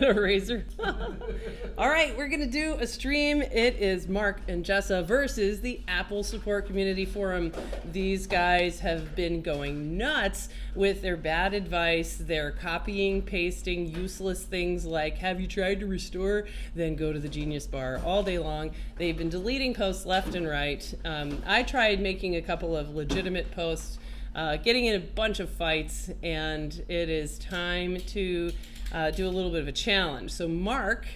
Razor. All right, we're gonna do a stream. It is Mark and Jessa versus the Apple Support Community Forum. These guys have been going nuts with their bad advice. They're copying, pasting useless things like, have you tried to restore? Then go to the Genius Bar all day long. They've been deleting posts left and right. I tried making a couple of legitimate posts, getting in a bunch of fights, and it is time to do a little bit of a challenge. So Mark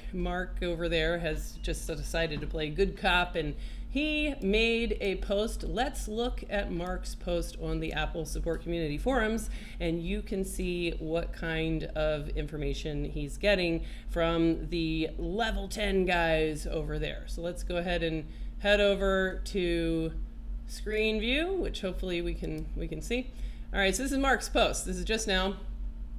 over there has just decided to play good cop, and he made a post. Let's look at Mark's post on the Apple Support Community Forums, and you can see what kind of information he's getting from the level 10 guys over there. So let's go ahead and head over to screen view, which hopefully we can see. All right, so this is Mark's post. This is just now.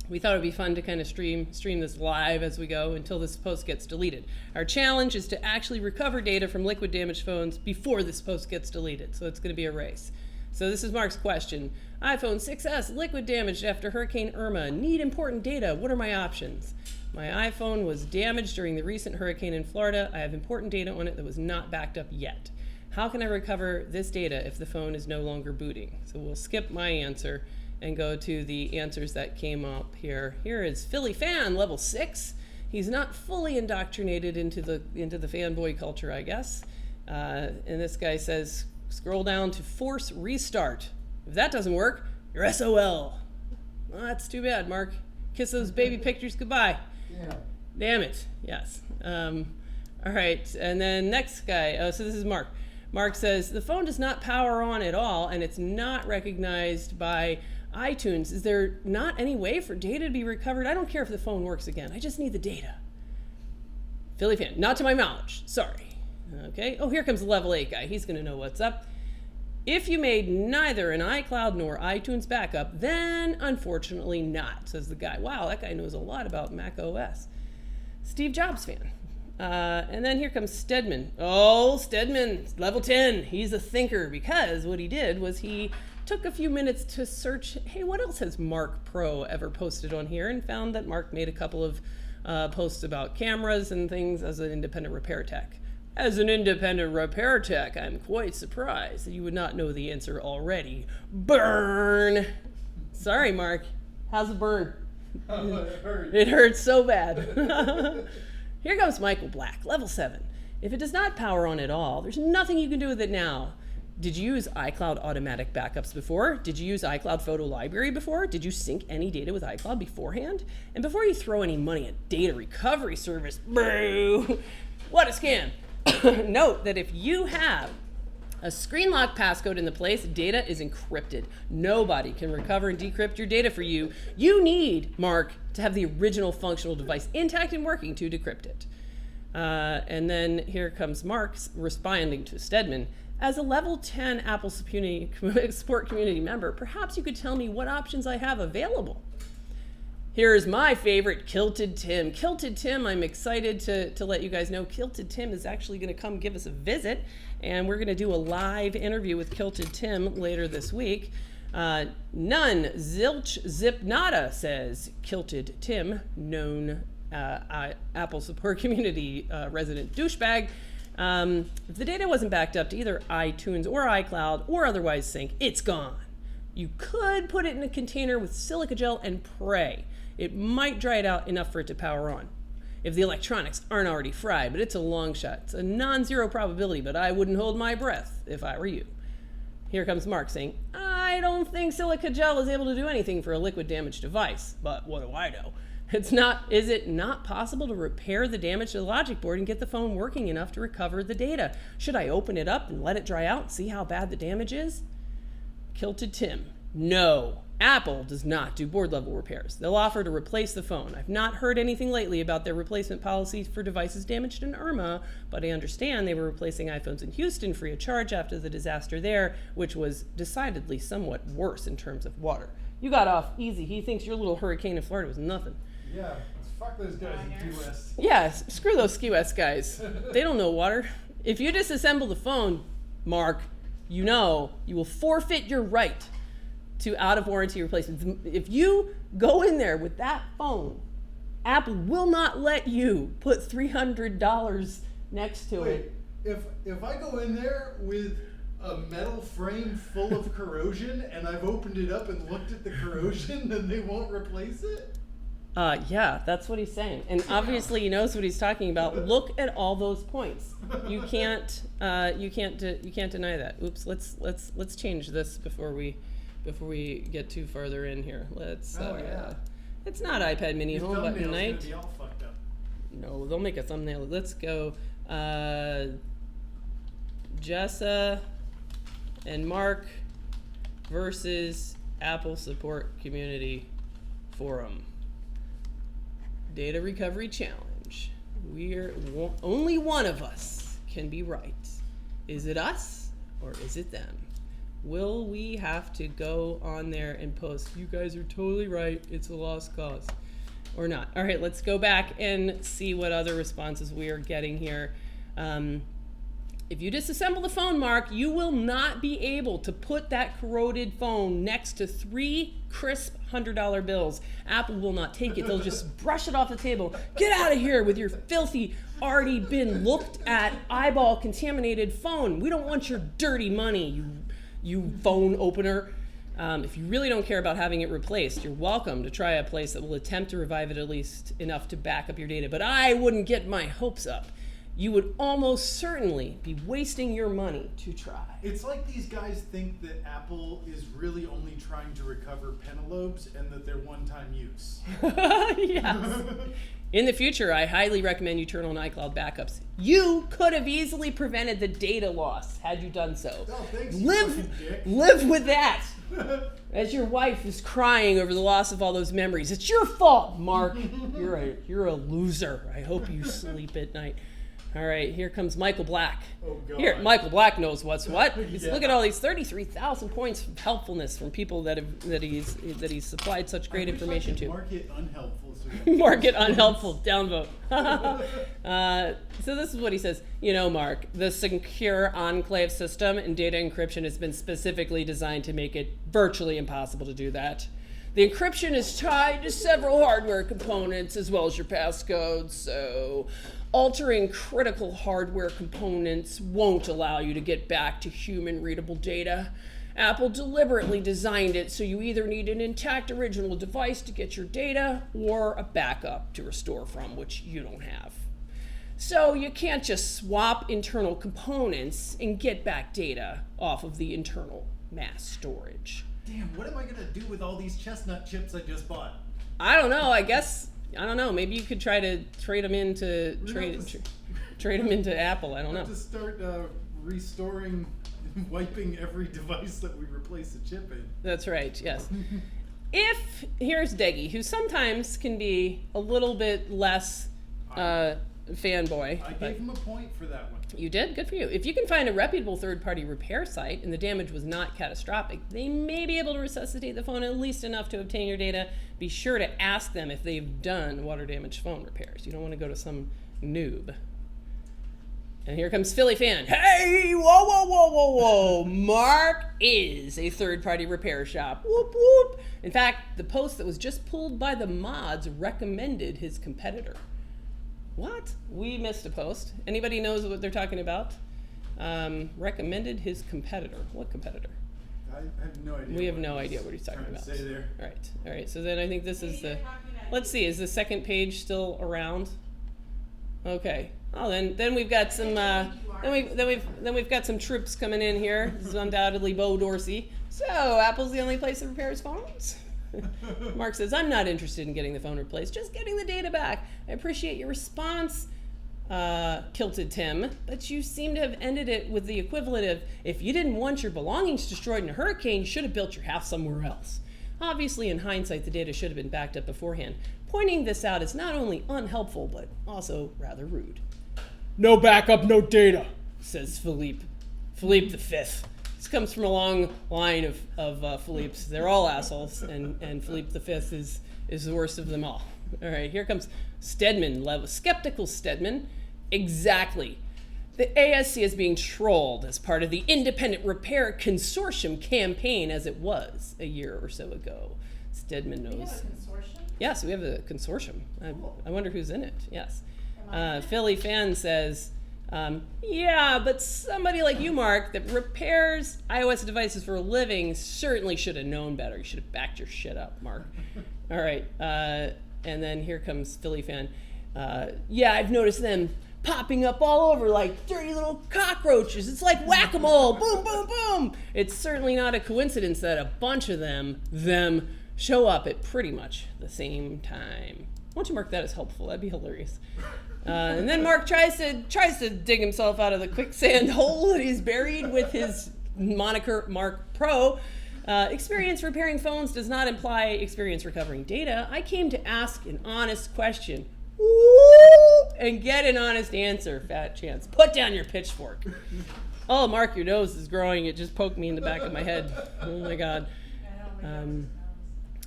We thought it would be fun to kind of stream this live as we go until this post gets deleted. Our challenge is to actually recover data from liquid damaged phones before this post gets deleted. So it's going to be a race. So this is Mark's question. iPhone 6s liquid damaged after Hurricane Irma. Need important data. What are my options? My iPhone was damaged during the recent hurricane in Florida. I have important data on it that was not backed up yet. How can I recover this data if the phone is no longer booting? So we'll skip my answer and go to the answers that came up here. Here is Philly Fan, level 6. He's not fully indoctrinated into the fanboy culture, I guess. And this guy says, scroll down to force restart. If that doesn't work, you're SOL. Well, that's too bad, Mark. Kiss those baby pictures goodbye. Yeah. Damn it. Yes. All right. And then next guy. So this is Mark. Mark says, the phone does not power on at all, and it's not recognized by iTunes. Is there not any way for data to be recovered? I don't care if the phone works again. I just need the data. Philly Fan, not to my knowledge. Sorry. Okay. Oh, here comes the level 8 guy. He's going to know what's up. If you made neither an iCloud nor iTunes backup, then unfortunately not, says the guy. Wow, that guy knows a lot about Mac OS. Steve Jobs Fan. And then here comes Stedman. Oh, Stedman, level 10. He's a thinker, because what he did was he took a few minutes to search, hey, what else has Mark Pro ever posted on here, and found that Mark made a couple of posts about cameras and things as an independent repair tech. As an independent repair tech, I'm quite surprised that you would not know the answer already. Burn! Sorry, Mark. How's it burn? Oh, it hurt. It hurts so bad. Here comes Michael Black, level 7. If it does not power on at all, there's nothing you can do with it now. Did you use iCloud automatic backups before? Did you use iCloud Photo Library before? Did you sync any data with iCloud beforehand? And before you throw any money at data recovery service, boo! What a scam! Note that if you have a screen lock passcode in the place, data is encrypted. Nobody can recover and decrypt your data for you. You need, Mark, to have the original functional device intact and working to decrypt it. And then here comes Mark responding to Stedman. As a level 10 Apple Support Community member, perhaps you could tell me what options I have available. Here's my favorite, Kilted Tim. Kilted Tim, I'm excited to let you guys know, Kilted Tim is actually going to come give us a visit, and we're going to do a live interview with Kilted Tim later this week. None Zilch Zip Nada, says Kilted Tim, known Apple Support Community resident douchebag. If the data wasn't backed up to either iTunes or iCloud or otherwise sync, it's gone. You could put it in a container with silica gel and pray. It might dry it out enough for it to power on, if the electronics aren't already fried, but it's a long shot. It's a non-zero probability, but I wouldn't hold my breath if I were you. Here comes Mark saying, I don't think silica gel is able to do anything for a liquid damaged device, but what do I know? Is it not possible to repair the damage to the logic board and get the phone working enough to recover the data? Should I open it up and let it dry out and see how bad the damage is? Kilted Tim. No. Apple does not do board level repairs. They'll offer to replace the phone. I've not heard anything lately about their replacement policies for devices damaged in Irma, but I understand they were replacing iPhones in Houston free of charge after the disaster there, which was decidedly somewhat worse in terms of water. You got off easy. He thinks your little hurricane in Florida was nothing. Yeah, fuck those guys in Key West. Yeah, screw those Key West guys. They don't know water. If you disassemble the phone, Mark, you know you will forfeit your right to out of warranty replacement. If you go in there with that phone Apple will not let you put $300 next to it. If I go in there with a metal frame full of corrosion and I've opened it up and looked at the corrosion, then they won't replace it? Yeah, that's what he's saying, and obviously he knows what he's talking about. Look at all those points. You can't deny that. Oops, let's change this before we get too farther in here. Let's. It's not iPad Mini home button night. Be all fucked up. No, they'll make a thumbnail. Let's go. Jessa and Mark versus Apple Support Community Forum. Data Recovery Challenge. Only one of us can be right. Is it us or is it them? Will we have to go on there and post, you guys are totally right, it's a lost cause, or not? All right, let's go back and see what other responses we are getting here. If you disassemble the phone, Mark, you will not be able to put that corroded phone next to 3 crisp $100 bills. Apple will not take it. They'll just brush it off the table. Get out of here with your filthy, already been looked at, eyeball contaminated phone. We don't want your dirty money, you phone opener. If you really don't care about having it replaced, you're welcome to try a place that will attempt to revive it at least enough to back up your data. But I wouldn't get my hopes up. You would almost certainly be wasting your money to try. It's like these guys think that Apple is really only trying to recover pentalobes and that they're one-time use. Yes. In the future, I highly recommend you turn on iCloud backups. You could have easily prevented the data loss had you done so. Oh, thanks, Live with that. As your wife is crying over the loss of all those memories. It's your fault, Mark. You're a loser. I hope you sleep at night. All right, here comes Michael Black. Oh, God. Here, Michael Black knows what's what. Yeah. Look at all these 33,000 points of helpfulness from people that he's supplied such great information to. Mark it unhelpful. Mark it unhelpful. Downvote. So this is what he says. You know, Mark, the secure enclave system and data encryption has been specifically designed to make it virtually impossible to do that. The encryption is tied to several hardware components as well as your passcodes, so altering critical hardware components won't allow you to get back to human-readable data. Apple deliberately designed it so you either need an intact original device to get your data or a backup to restore from, which you don't have. So you can't just swap internal components and get back data off of the internal mass storage. Damn, what am I gonna do with all these chestnut chips I just bought? I don't know. I don't know. Maybe you could try to trade them into Apple. I don't know. To start restoring, wiping every device that we replace a chip in. That's right. Yes. Here's Deggy, who sometimes can be a little bit less fanboy. I gave him a point for that one. You did? Good for you. If you can find a reputable third-party repair site and the damage was not catastrophic, they may be able to resuscitate the phone at least enough to obtain your data. Be sure to ask them if they've done water-damaged phone repairs. You don't want to go to some noob. And here comes Philly Fan. Hey, whoa. Mark is a third-party repair shop. Whoop, whoop. In fact, the post that was just pulled by the mods recommended his competitor. What? We missed a post. Anybody knows what they're talking about? Recommended his competitor. What competitor? I have no idea. We have no idea what he's talking about. Say there. All right. So then I think this is the. Let's see. Is the second page still around? Okay. Oh, then we've got some. Then we've got some troops coming in here. This is undoubtedly Bo Dorsey. So Apple's the only place that repairs phones. Mark says, I'm not interested in getting the phone replaced, just getting the data back. I appreciate your response, Kilted Tim, but you seem to have ended it with the equivalent of, if you didn't want your belongings destroyed in a hurricane, you should have built your house somewhere else. Obviously, in hindsight, the data should have been backed up beforehand. Pointing this out is not only unhelpful, but also rather rude. No backup, no data, says Philippe the Fifth. This comes from a long line of Philippe's. They're all assholes, and Philippe the Fifth is the worst of them all. All right, here comes Stedman, skeptical Stedman. Exactly. The ASC is being trolled as part of the Independent Repair Consortium campaign, as it was a year or so ago. Stedman knows. We have a consortium? Yes, we have a consortium. Cool. I wonder who's in it. Yes. Am I in it? Philly Fan says, yeah, but somebody like you, Mark, that repairs iOS devices for a living certainly should have known better. You should have backed your shit up, Mark. All right. And then here comes Philly Fan. Yeah, I've noticed them popping up all over like dirty little cockroaches. It's like whack-a-mole. Boom, boom, boom. It's certainly not a coincidence that a bunch of them show up at pretty much the same time. Why don't you mark that as helpful? That'd be hilarious. And then Mark tries to dig himself out of the quicksand hole that he's buried with his moniker Mark Pro. Experience repairing phones does not imply experience recovering data. I came to ask an honest question. And get an honest answer, fat chance. Put down your pitchfork. Oh, Mark, your nose is growing. It just poked me in the back of my head. Oh my God.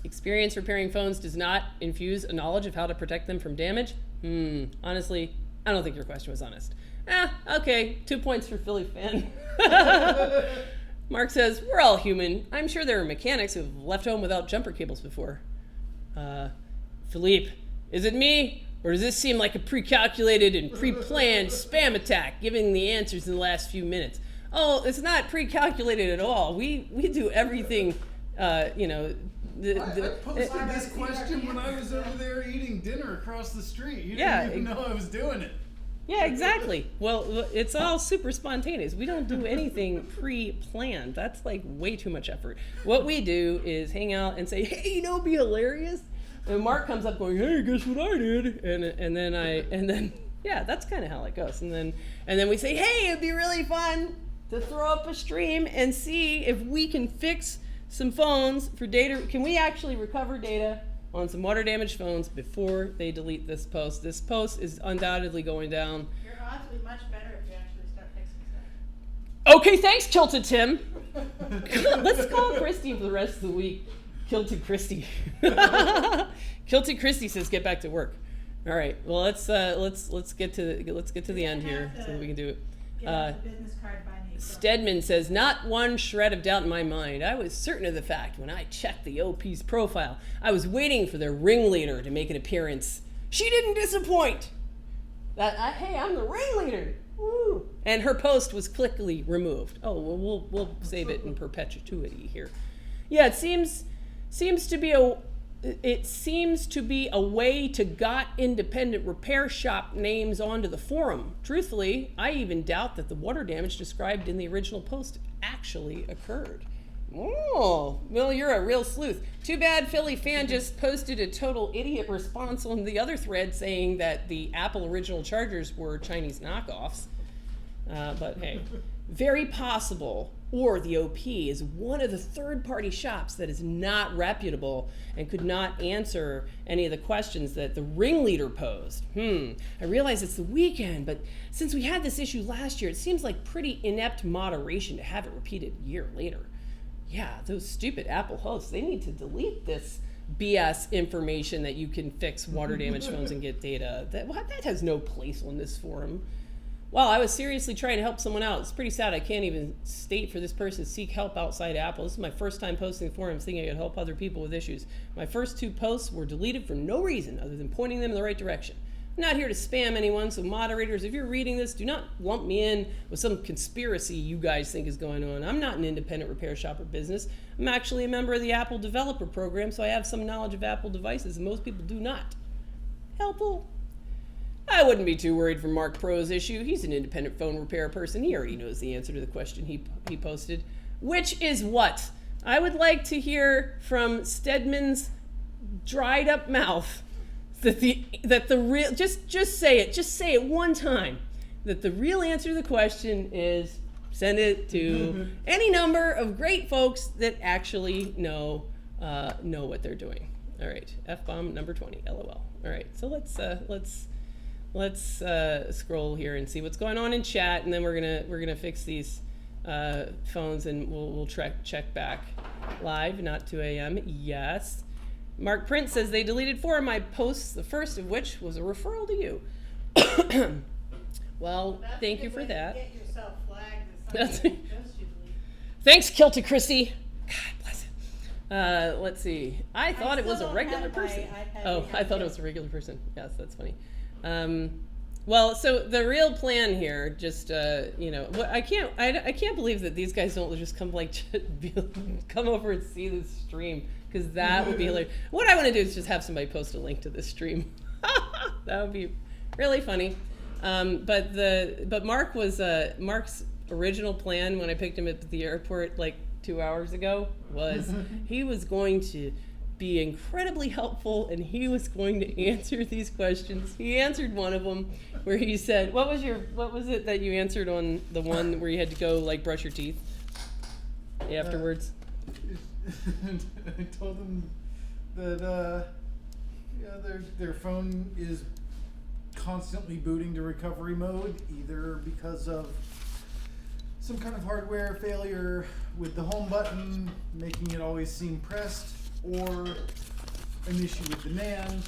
Experience repairing phones does not infuse a knowledge of how to protect them from damage. Honestly, I don't think your question was honest. Okay, 2 points for Philly Fan. Mark says, we're all human. I'm sure there are mechanics who have left home without jumper cables before. Philippe, is it me? Or does this seem like a pre-calculated and pre-planned spam attack, giving the answers in the last few minutes? Oh, it's not pre-calculated at all. We do everything, I posted this question when I was over there eating dinner across the street. You didn't even know I was doing it. Yeah, exactly. Well, it's all super spontaneous. We don't do anything pre-planned. That's like way too much effort. What we do is hang out and say, hey, you know, it'd be hilarious. And Mark comes up going, hey, guess what I did? And then yeah, that's kind of how it goes. And then we say, hey, it'd be really fun to throw up a stream and see if we can fix some phones for data. Can we actually recover data on some water damaged phones before they delete this post? This post is undoubtedly going down. Your odds will be much better if you actually start fixing stuff. Okay, thanks, Kilted Tim. Let's call Christy for the rest of the week. Kilted Christy. Kilted Christy says get back to work. All right. Well, let's get to the end here so that we can do it. Get out the business card by me. Stedman says, not one shred of doubt in my mind. I was certain of the fact when I checked the OP's profile. I was waiting for their ringleader to make an appearance. She didn't disappoint. Hey, I'm the ringleader. Woo. And her post was quickly removed. Oh, well, we'll save it in perpetuity here. Yeah, it seems to be a way to got independent repair shop names onto the forum. Truthfully, I even doubt that the water damage described in the original post actually occurred. Oh, well, you're a real sleuth. Too bad Philly Fan just posted a total idiot response on the other thread saying that the Apple original chargers were Chinese knockoffs. But hey, very possible. Or the OP is one of the third-party shops that is not reputable and could not answer any of the questions that the ringleader posed. I realize it's the weekend, but since we had this issue last year, it seems like pretty inept moderation to have it repeated a year later. Yeah, those stupid Apple hosts, they need to delete this BS information that you can fix water damaged phones and get data. That has no place on this forum. Wow, I was seriously trying to help someone out. It's pretty sad I can't even state for this person to seek help outside Apple. This is my first time posting the forums thinking I could help other people with issues. My first 2 posts were deleted for no reason other than pointing them in the right direction. I'm not here to spam anyone, so moderators, if you're reading this, do not lump me in with some conspiracy you guys think is going on. I'm not an independent repair shop or business. I'm actually a member of the Apple Developer Program, so I have some knowledge of Apple devices, and most people do not. Helpful? I wouldn't be too worried for Mark Pro's issue. He's an independent phone repair person. He already knows the answer to the question he posted. Which is what? I would like to hear from Stedman's dried up mouth that the real, just say it one time, that the real answer to the question is send it to any number of great folks that actually know what they're doing. All right, F-bomb number 20, LOL. All right, so let's scroll here and see what's going on in chat, and then we're gonna fix these phones, and we'll check back live. Not 2 a.m. Yes. Mark Prince says they deleted 4 of my posts, the first of which was a referral to you. Well, thank you for that. Get yourself flagged as something. Thanks, Kilty Chrissy. God bless it. Let's see. I thought it was a still don't regular have my person. iPad Oh, right I now, thought it too. was a regular person. Yes, that's funny. Well, so the real plan here, just I can't believe that these guys don't just come come over and see this stream, because that would be hilarious. What I want to do is just have somebody post a link to this stream. That would be really funny. But Mark's original plan when I picked him up at the airport like 2 hours ago was he was going to be incredibly helpful, and he was going to answer these questions. He answered one of them where he said, what was it that you answered on the one where you had to go like brush your teeth afterwards? I told them that their phone is constantly booting to recovery mode, either because of some kind of hardware failure with the home button making it always seem pressed, or an issue with the NAND,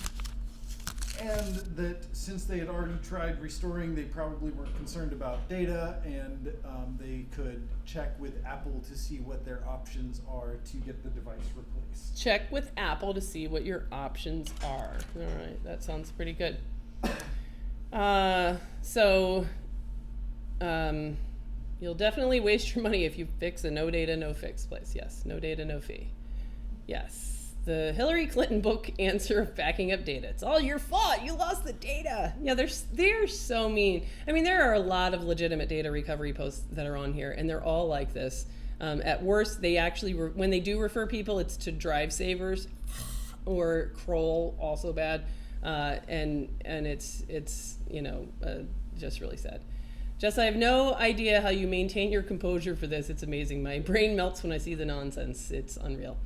and that since they had already tried restoring, they probably weren't concerned about data, and they could check with Apple to see what their options are to get the device replaced. Check with Apple to see what your options are. All right, that sounds pretty good. You'll definitely waste your money if you fix a no data, no fix place. Yes, no data, no fee. Yes, the Hillary Clinton book answer of backing up data. It's all your fault. You lost the data. Yeah, they're so mean. I mean, there are a lot of legitimate data recovery posts that are on here, and they're all like this. At worst, they actually, when they do refer people, it's to drive savers or Kroll, also bad. And it's just really sad. Jess, I have no idea how you maintain your composure for this. It's amazing. My brain melts when I see the nonsense. It's unreal.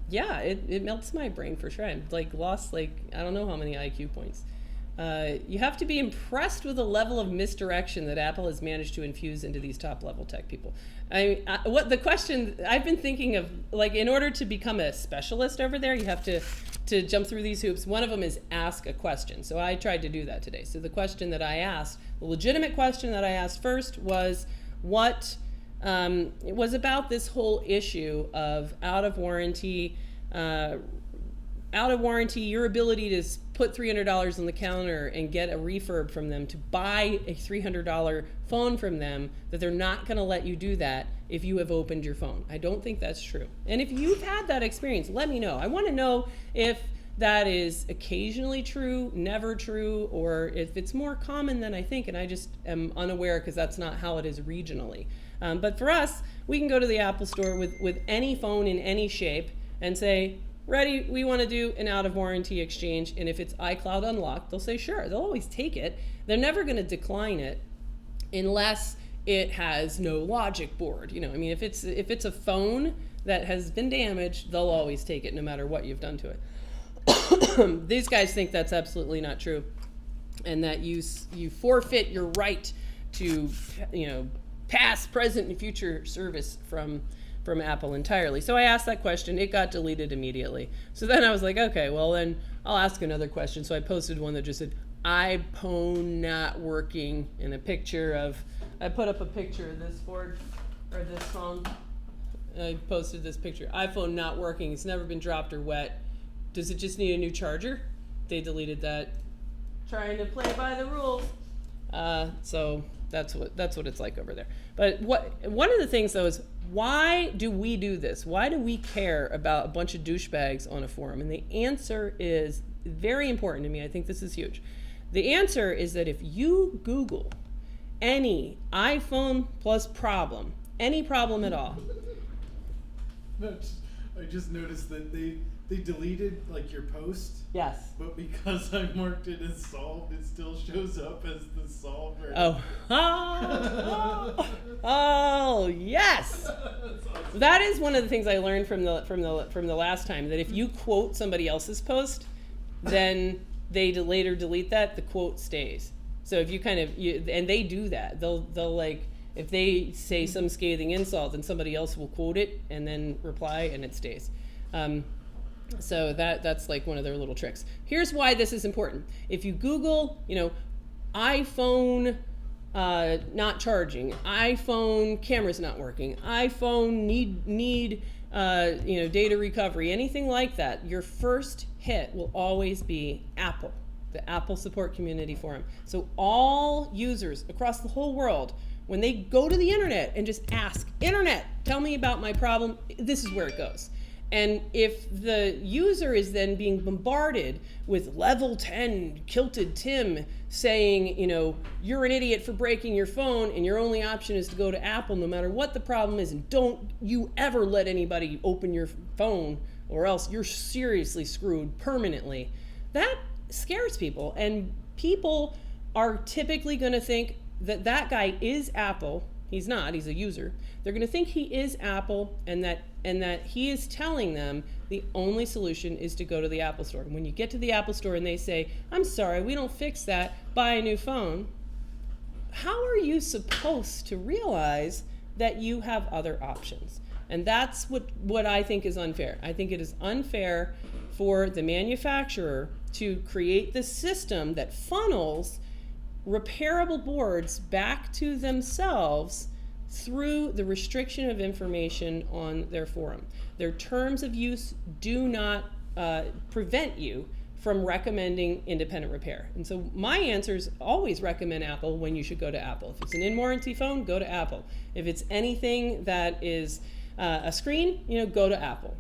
Yeah, it melts my brain for sure. I've lost I don't know how many IQ points. You have to be impressed with the level of misdirection that Apple has managed to infuse into these top level tech people. What the question I've been thinking of, in order to become a specialist over there, you have to jump through these hoops. One of them is ask a question. So I tried to do that today. So the question that I asked, the legitimate question that I asked first was it was about this whole issue of out of warranty, your ability to put $300 on the counter and get a refurb from them, to buy a $300 phone from them, that they're not going to let you do that if you have opened your phone. I don't think that's true. And if you've had that experience, let me know. I want to know if that is occasionally true, never true, or if it's more common than I think, and I just am unaware because that's not how it is regionally. But for us, we can go to the Apple Store with any phone in any shape and say, ready, we want to do an out of warranty exchange. And if it's iCloud unlocked, they'll say, sure, they'll always take it. They're never going to decline it unless it has no logic board. If it's a phone that has been damaged, they'll always take it no matter what you've done to it. These guys think that's absolutely not true, and that you forfeit your right to, past, present, and future service from Apple entirely. So I asked that question. It got deleted immediately. So then I was like, okay, well then I'll ask another question. So I posted one that just said, iPhone not working, and I put up a picture of this board, or this phone. I posted this picture. iPhone not working. It's never been dropped or wet. Does it just need a new charger? They deleted that. Trying to play by the rules. So that's what it's like over there. But one of the things though is, why do we do this? Why do we care about a bunch of douchebags on a forum? And the answer is very important to me. I think this is huge. The answer is that if you Google any iPhone plus problem, any problem at all. I just noticed that they deleted your post. Yes. But because I marked it as solved, it still shows up as the solved version. Oh, yes. That's awesome. That is one of the things I learned from the last time, that if you quote somebody else's post, then they later delete that, the quote stays. So if and they do that, they'll if they say some scathing insult, then somebody else will quote it and then reply, and it stays. So that's one of their little tricks. Here's why this is important. If you Google, iPhone not charging, iPhone camera's not working, iPhone need data recovery, anything like that, your first hit will always be Apple, the Apple Support Community Forum. So all users across the whole world, when they go to the internet and just ask, internet, tell me about my problem, this is where it goes. And if the user is then being bombarded with level 10 kilted Tim saying, you're an idiot for breaking your phone and your only option is to go to Apple no matter what the problem is, and don't you ever let anybody open your phone or else you're seriously screwed permanently, that scares people. And people are typically going to think that that guy is Apple. He's not, he's a user. They're going to think he is Apple, and that he is telling them the only solution is to go to the Apple Store. And when you get to the Apple Store and they say, I'm sorry, we don't fix that, buy a new phone, how are you supposed to realize that you have other options? And that's what I think is unfair. I think it is unfair for the manufacturer to create this system that funnels repairable boards back to themselves through the restriction of information on their forum. Their terms of use do not prevent you from recommending independent repair. And so my answer is always recommend Apple when you should go to Apple. If it's an in-warranty phone, go to Apple. If it's anything that is a screen, go to Apple.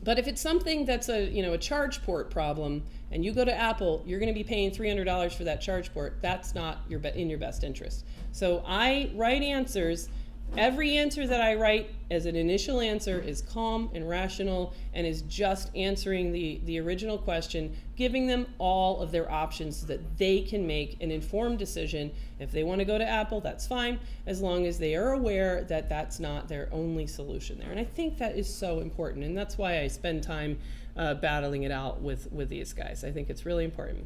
But if it's something that's a charge port problem and you go to Apple, you're going to be paying $300 for that charge port. That's not in your best interest. So I write answers. Every answer that I write as an initial answer is calm and rational and is just answering the original question, giving them all of their options so that they can make an informed decision. If they want to go to Apple, that's fine, as long as they are aware that that's not their only solution there. And I think that is so important, and that's why I spend time battling it out with these guys. I think it's really important.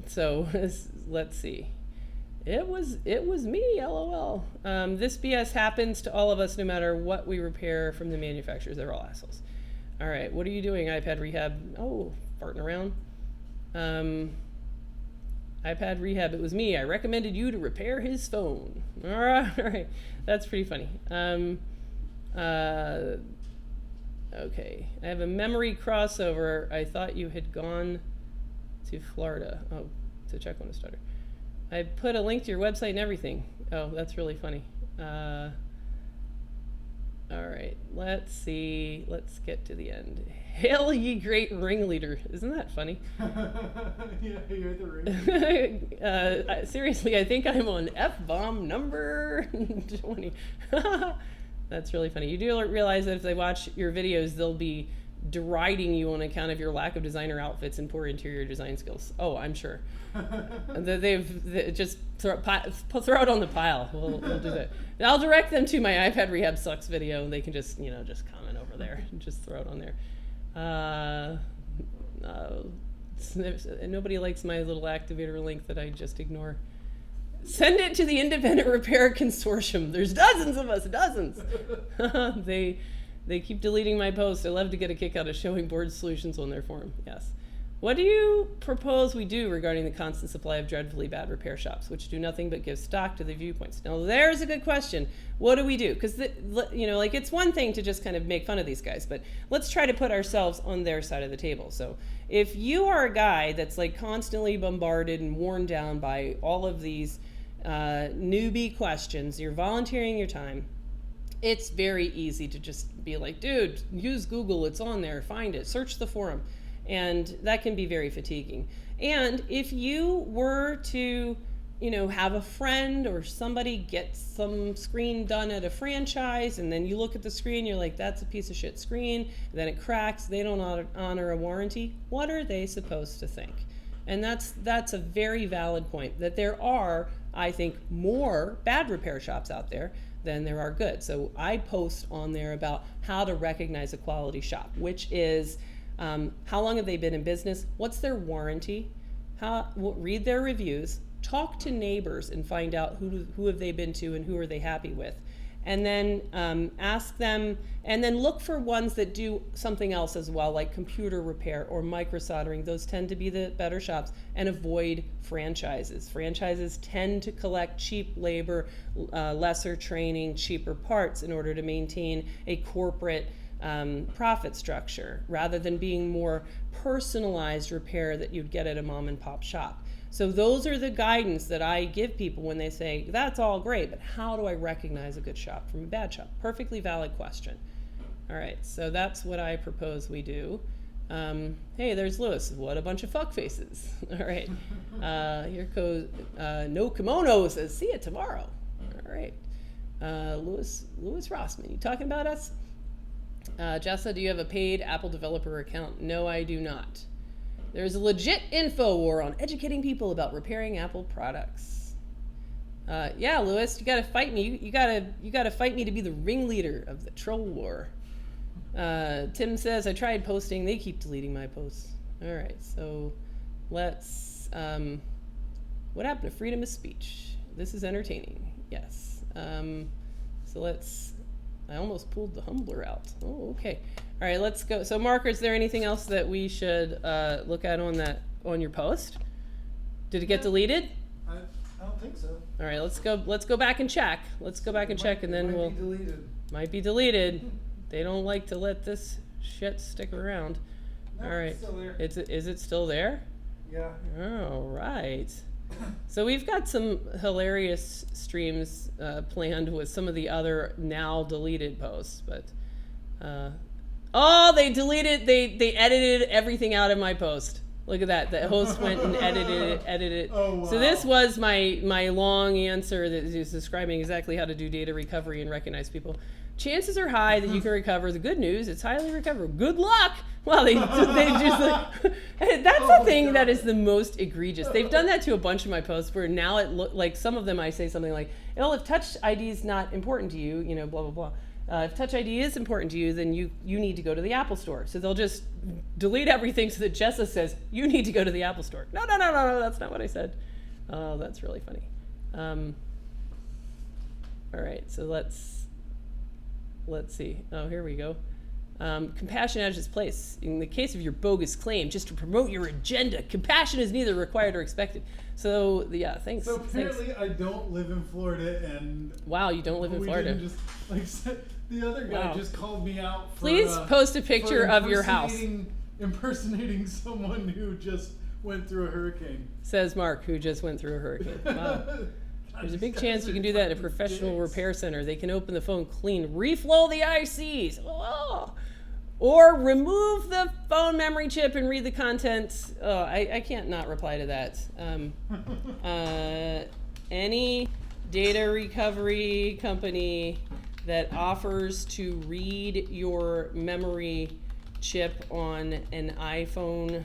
So let's see. It was me, LOL. This BS happens to all of us no matter what we repair from the manufacturers. They're all assholes. All right, what are you doing, iPad Rehab? Oh, farting around. iPad Rehab, it was me. I recommended you to repair his phone. All right. That's pretty funny. Okay, I have a memory crossover. I thought you had gone to Florida. Oh, to check on a starter. I put a link to your website and everything. Oh, that's really funny. All right, let's see. Let's get to the end. Hail ye great ringleader. Isn't that funny? Yeah, you're the ringleader. Seriously, I think I'm on F-bomb number 20. That's really funny. You do realize that if they watch your videos, they'll be deriding you on account of your lack of designer outfits and poor interior design skills. Oh, I'm sure. They just throw it on the pile. We'll do that. I'll direct them to my iPad Rehab Sucks video, and they can just just comment over there and just throw it on there. Nobody likes my little activator link that I just ignore. Send it to the Independent Repair Consortium. There's dozens of us, dozens. They keep deleting my posts. I love to get a kick out of showing board solutions on their forum. Yes. What do you propose we do regarding the constant supply of dreadfully bad repair shops, which do nothing but give stock to the viewpoints? Now, there's a good question. What do we do? Because, it's one thing to just kind of make fun of these guys, but let's try to put ourselves on their side of the table. So if you are a guy that's constantly bombarded and worn down by all of these newbie questions, you're volunteering your time, it's very easy to just be like, dude, use Google, it's on there, find it, search the forum. And that can be very fatiguing. And if you were to, have a friend or somebody get some screen done at a franchise, and then you look at the screen, you're like, that's a piece of shit screen, and then it cracks, they don't honor a warranty, what are they supposed to think? And that's a very valid point, that there are, I think, more bad repair shops out there than there are good. So I post on there about how to recognize a quality shop, which is how long have they been in business? What's their warranty? Read their reviews, talk to neighbors and find out who have they been to and who are they happy with. and then ask them, and then look for ones that do something else as well, like computer repair or micro soldering. Those tend to be the better shops, and avoid franchises. Franchises tend to collect cheap labor, lesser training, cheaper parts in order to maintain a corporate profit structure, rather than being more personalized repair that you'd get at a mom and pop shop. So those are the guidance that I give people when they say, that's all great, but how do I recognize a good shop from a bad shop? Perfectly valid question. All right, so that's what I propose we do. Hey, there's Lewis. What a bunch of fuck faces. All right, here goes No Kimono says, see you tomorrow. All right, Lewis Rossman, you talking about us? Jessa, do you have a paid Apple developer account? No, I do not. There's a legit info war on educating people about repairing Apple products. Yeah, Lewis, you gotta fight me. You gotta fight me to be the ringleader of the troll war. Tim says, I tried posting. They keep deleting my posts. All right, so let's, what happened to freedom of speech? This is entertaining, yes. So let's, I almost pulled the Humbler out. Oh, okay. All right, let's go. So Mark, is there anything else that we should look at on your post? Did it get deleted? I don't think so. All right, let's go back and check. Let's go back and check, and then we'll. Might be deleted. Might be deleted. They don't like to let this shit stick around. No, All right. it's still there. Is it still there? Yeah. All right. So we've got some hilarious streams planned with some of the other now deleted posts, but oh, they deleted, they edited everything out of my post. Look at that. The host went and edited it. Oh, wow. So this was my long answer that is describing exactly how to do data recovery and recognize people. Chances are high that you can recover. The good news, it's highly recoverable. Good luck. Well, they just like, that's the thing that is the most egregious. They've done that to a bunch of my posts where now it look like some of them I say something like, well, if Touch ID is not important to you, you know, blah, blah, blah. If Touch ID is important to you, then you need to go to the Apple Store. So they'll just delete everything so that Jessa says, you need to go to the Apple Store. No, that's not what I said. Oh, that's really funny. All right, so let's see. Oh, here we go. Compassion has its place. In the case of your bogus claim, just to promote your agenda, compassion is neither required or expected. So, yeah, thanks. So apparently I don't live in Florida, and wow, you don't live in Florida. Just, like, the other guy just called me out for, please post a picture of your house. Impersonating someone who just went through a hurricane. Says Mark, who just went through a hurricane. Wow. There's a big chance you can do that at a professional repair center. They can open the phone clean, reflow the ICs, or remove the phone memory chip and read the contents. Oh, I can't not reply to that. Any data recovery company that offers to read your memory chip on an iPhone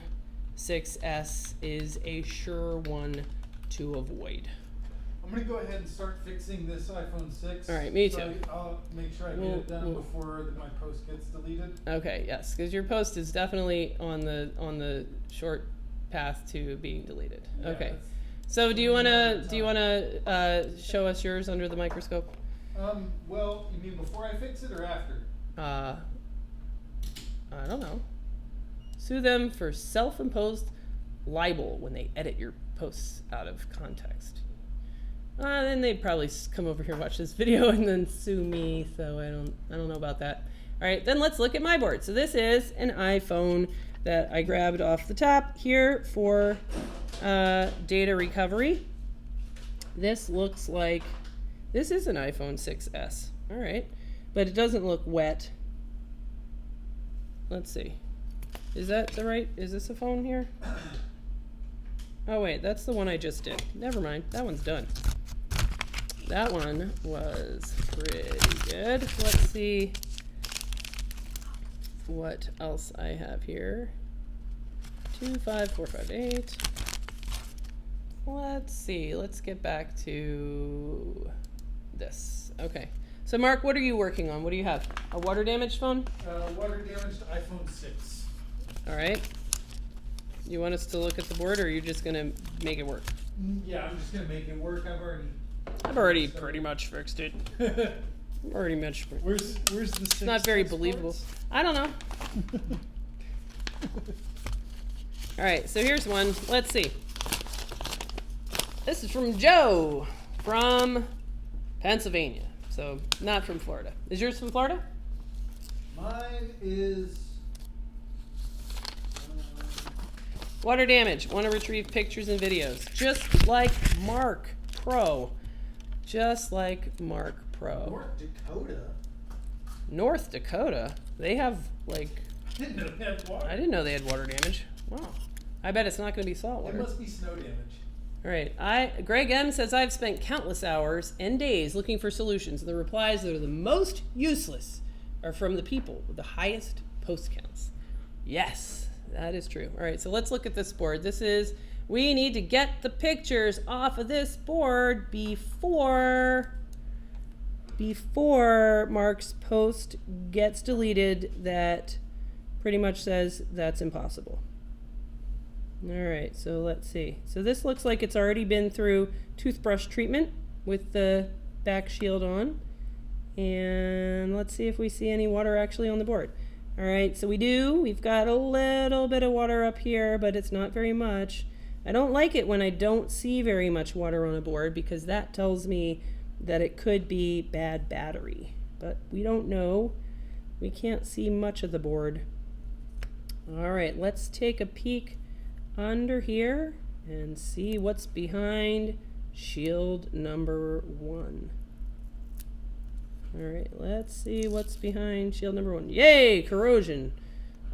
6S is a sure one to avoid. I'm going to go ahead and start fixing this iPhone 6. All right, me too. So I'll make sure I get it done before my post gets deleted. Okay, yes, because your post is definitely on the short path to being deleted. Yeah, okay, so do you wanna show us yours under the microscope? Well, you mean before I fix it or after? I don't know. Sue them for self-imposed libel when they edit your posts out of context. Then they'd probably come over here, watch this video, and then sue me. So I don't know about that. All right, then let's look at my board. So this is an iPhone that I grabbed off the top here for data recovery. This looks like this is an iPhone 6S. All right, but it doesn't look wet. Let's see. Is that the right? Is this a phone here? Oh wait, that's the one I just did. Never mind. That one's done. That one was pretty good. Let's see what else I have here. 25458. Let's see. Let's get back to this. Okay. So Mark, what are you working on? What do you have? A water damaged phone? Water damaged iPhone 6. All right. You want us to look at the board, or are you just gonna make it work? Yeah, I'm just gonna make it work. I've already pretty much fixed it. Already mentioned. Where's the It's not very believable. I don't know. All right, so here's one. Let's see. This is from Joe from Pennsylvania. So not from Florida. Is yours from Florida? Mine is. Water damage. Want to retrieve pictures and videos. Just like Mark Pro. Just like Mark Pro. North Dakota. North Dakota? They have, like... I didn't know they had water. I didn't know they had water damage. Wow. I bet it's not going to be salt It water. must be snow damage. All right. Greg M says, I've spent countless hours and days looking for solutions. The replies that are the most useless are from the people with the highest post counts. Yes, that is true. All right, so let's look at this board. This is, we need to get the pictures off of this board before Mark's post gets deleted that pretty much says that's impossible. All right, so let's see. So this looks like it's already been through toothbrush treatment with the back shield on. And let's see if we see any water actually on the board. All right, so we do. We've got a little bit of water up here, but it's not very much. I don't like it when I don't see very much water on a board because that tells me that it could be bad battery. But we don't know. We can't see much of the board. All right, let's take a peek under here and see what's behind shield number 1. All right, let's see what's behind shield number 1. Yay, corrosion.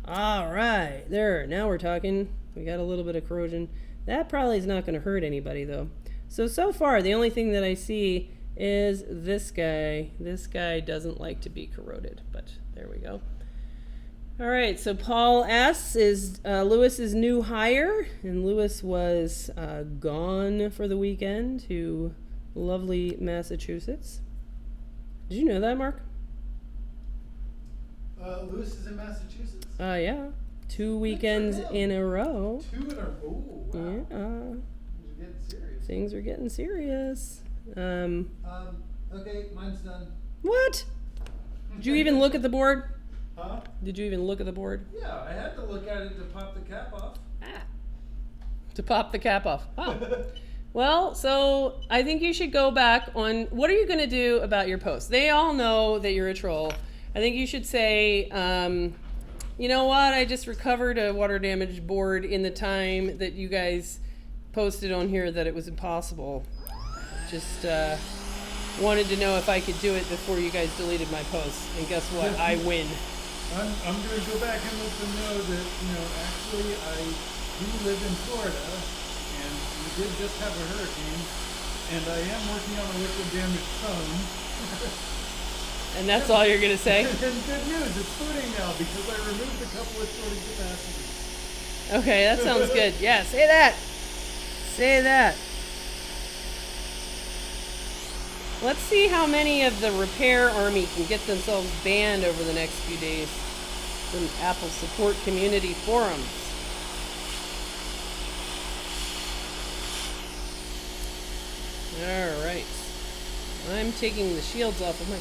All right, there, now we're talking. We got a little bit of corrosion. That probably is not going to hurt anybody though. So far, the only thing that I see is this guy. This guy doesn't like to be corroded, but there we go. All right, so Paul S. is Lewis's new hire, and Lewis was gone for the weekend to lovely Massachusetts. Did you know that, Mark? Lewis is in Massachusetts. Yeah. 2 weekends in a row. 2 in a row. Oh, wow. Yeah. Things are getting serious. Things are getting serious. Okay, mine's done. What? Did you even look at the board? Huh? Did you even look at the board? Yeah, I had to look at it to pop the cap off. To pop the cap off. Wow. Well, so I think you should go back on, what are you going to do about your post? They all know that you're a troll. I think you should say, you know what, I just recovered a water damage board in the time that you guys posted on here that it was impossible. Just wanted to know if I could do it before you guys deleted my post. And guess what? I win. I'm going to go back and let them know that, actually I do live in Florida, and we did just have a hurricane, and I am working on a liquid damaged phone. And that's all you're going to say? And good news, it's booting now because I removed a couple of sorting capacities. Okay, that sounds good. Yeah, say that. Say that. Let's see how many of the repair army can get themselves banned over the next few days from Apple support community forums. All right. I'm taking the shields off of my...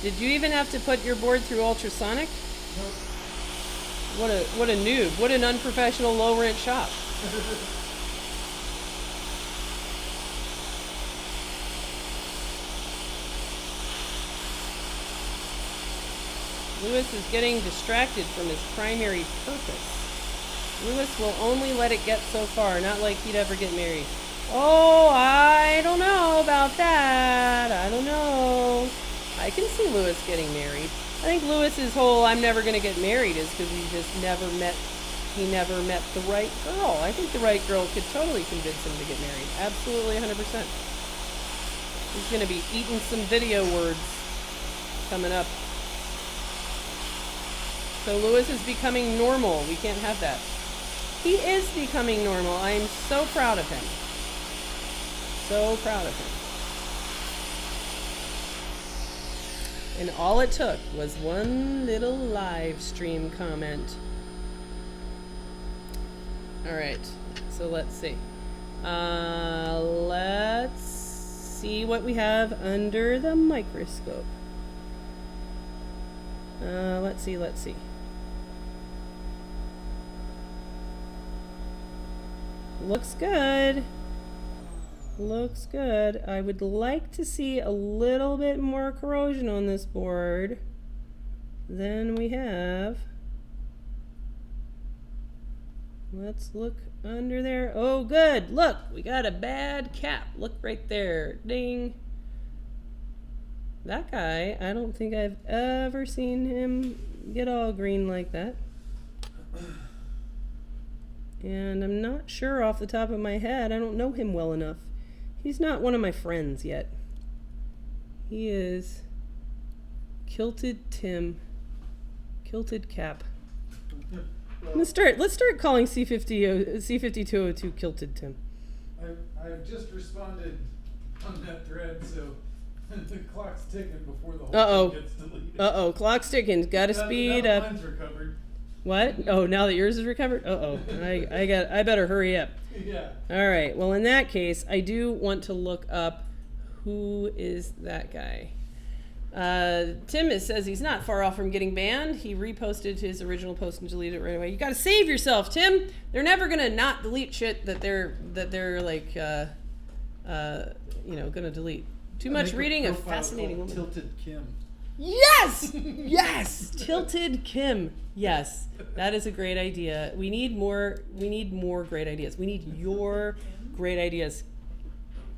Did you even have to put your board through ultrasonic? Nope. What a noob. What an unprofessional low-rent shop. Lewis is getting distracted from his primary purpose. Lewis will only let it get so far, not like he'd ever get married. Oh, I don't know about that. I don't know. I can see Lewis getting married. I think Lewis's whole I'm never going to get married is because he never met the right girl. I think the right girl could totally convince him to get married. Absolutely 100%. He's going to be eating some video words coming up. So Lewis is becoming normal. We can't have that. He is becoming normal. I am so proud of him. So proud of him. And all it took was one little live stream comment. All right, so let's see. Let's see what we have under the microscope. Let's see. Looks good. Looks good. I would like to see a little bit more corrosion on this board than we have. Let's look under there. Oh, good. Look, we got a bad cap. Look right there. Ding. That guy, I don't think I've ever seen him get all green like that. And I'm not sure off the top of my head. I don't know him well enough. He's not one of my friends yet. He is Kilted Tim. Kilted Cap. Let's start calling C5202 Kilted Tim. I've just responded on that thread, so the clock's ticking before the whole thing gets deleted. Clock's ticking. Gotta speed now up. Mine's recovered. What? Oh, now that yours is recovered? I better hurry up. Yeah. All right. Well, in that case, I do want to look up who is that guy. Tim says he's not far off from getting banned. He reposted his original post and deleted it right away. You got to save yourself, Tim. They're never gonna not delete shit that they're like gonna delete. Too much reading of fascinating woman. Tilted Kim. Yes! Yes! Tilted Kim. Yes. That is a great idea. We need more great ideas. We need your great ideas.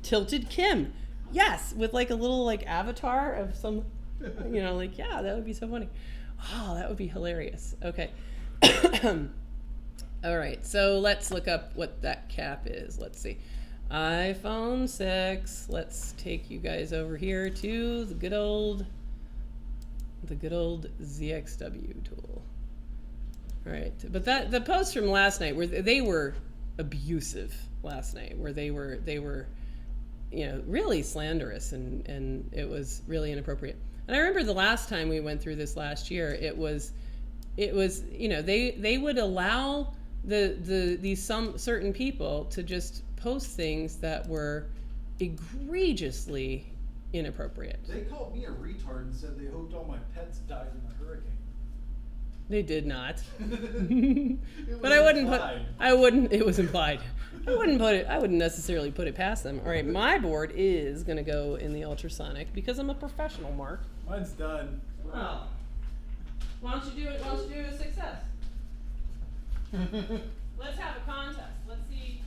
Tilted Kim. Yes, with like a little like avatar of some that would be so funny. Oh, that would be hilarious. Okay. All right. So let's look up what that cap is. Let's see. iPhone 6. Let's take you guys over here to the good old ZXW tool. All right, but the post from last night where they were abusive last night, where they were really slanderous and it was really inappropriate. And I remember the last time we went through this last year, it was they would allow these some certain people to just post things that were egregiously inappropriate. They called me a retard and said they hoped all my pets died in the hurricane. They did not. But it was implied. I wouldn't necessarily put it past them. All right, my board is gonna go in the ultrasonic because I'm a professional, Mark. Mine's done. Oh. Why don't you do it? Why don't you do a success? Let's have a contest. Let's see.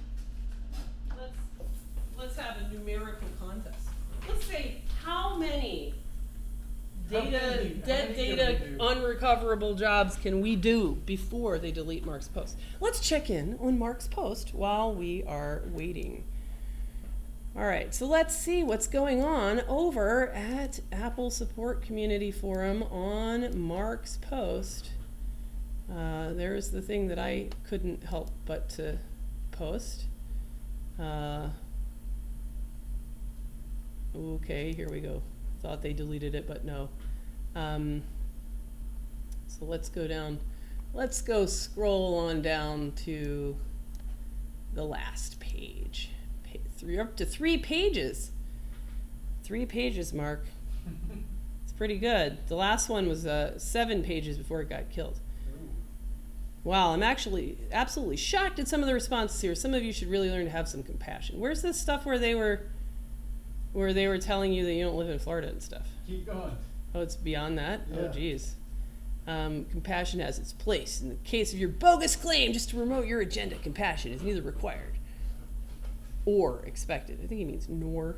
Let's have a numerical contest. Let's say how many data unrecoverable jobs can we do before they delete Mark's post? Let's check in on Mark's post while we are waiting. All right, so let's see what's going on over at Apple Support Community Forum on Mark's post. There's the thing that I couldn't help but to post. Okay, here we go. Thought they deleted it, but no. So let's go down. Let's go scroll on down to the last page. Up to 3 pages. 3 pages, Mark. It's pretty good. The last one was 7 pages before it got killed. Wow, I'm actually absolutely shocked at some of the responses here. Some of you should really learn to have some compassion. Where's this stuff where they were telling you that you don't live in Florida and stuff? Keep going. Oh, it's beyond that? Yeah. Oh, geez. Compassion has its place. In the case of your bogus claim just to promote your agenda, compassion is neither required or expected. I think he means nor.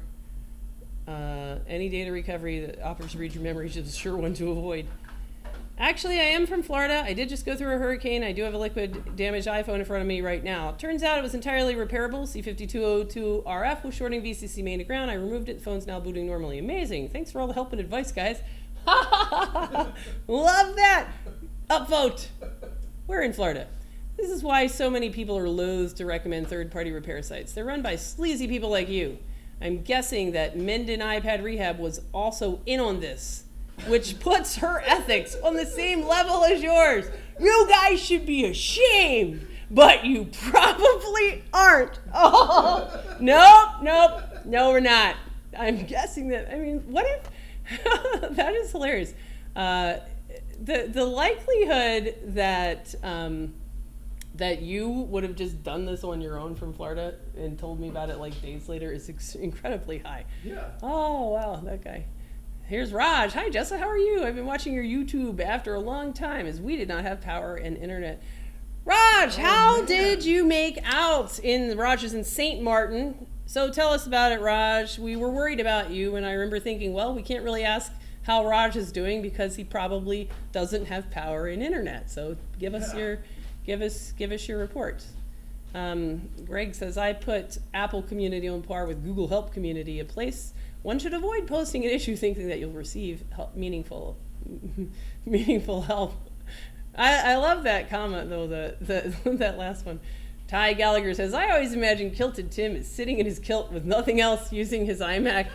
Any data recovery that offers to read your memories is a sure one to avoid. Actually, I am from Florida. I did just go through a hurricane. I do have a liquid damaged iPhone in front of me right now. Turns out it was entirely repairable. C5202 RF was shorting VCC main to ground. I removed it. The phone's now booting normally. Amazing. Thanks for all the help and advice, guys. Love that. Upvote. We're in Florida. This is why so many people are loath to recommend third-party repair sites. They're run by sleazy people like you. I'm guessing that Mendon iPad Rehab was also in on this, which puts her ethics on the same level as yours. You guys should be ashamed, but you probably aren't. Oh, nope, no, we're not. I'm guessing that, what if, that is hilarious. the likelihood that that you would have just done this on your own from Florida and told me about it like days later is incredibly high. Yeah. Oh wow, that guy. Here's Raj. Hi Jessa, how are you? I've been watching your YouTube after a long time as we did not have power and internet. Raj, how did you make out in Raj is in St. Martin? So tell us about it, Raj. We were worried about you, and I remember thinking, well, we can't really ask how Raj is doing because he probably doesn't have power and internet. So give us your report. Greg says, I put Apple community on par with Google Help community, a place one should avoid posting an issue thinking that you'll receive meaningful help. I love that comment though, that last one. Ty Gallagher says, I always imagine Kilted Tim is sitting in his kilt with nothing else, using his iMac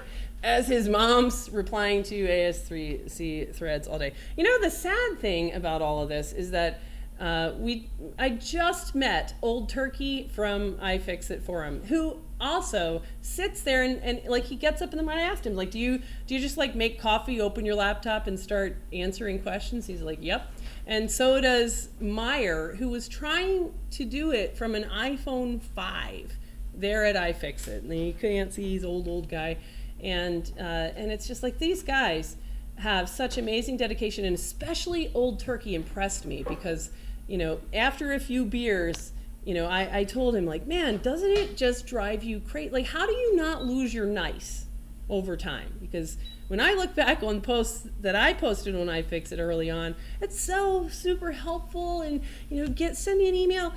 as his mom's, replying to AS3C threads all day. You know, the sad thing about all of this is that I just met Old Turkey from iFixit Forum, who also sits there and like he gets up in the morning. I asked him, like, do you just like make coffee, open your laptop and start answering questions? He's like, yep. And so does Meyer, who was trying to do it from an iPhone 5 there at iFixit. And you can't see he's old guy. And it's just like these guys have such amazing dedication, and especially Old Turkey impressed me because, you know, after a few beers, you know, I told him, like, man, doesn't it just drive you crazy? Like, how do you not lose your nice over time? Because when I look back on posts that I posted on iFixit early on, it's so super helpful, and, you know, send me an email,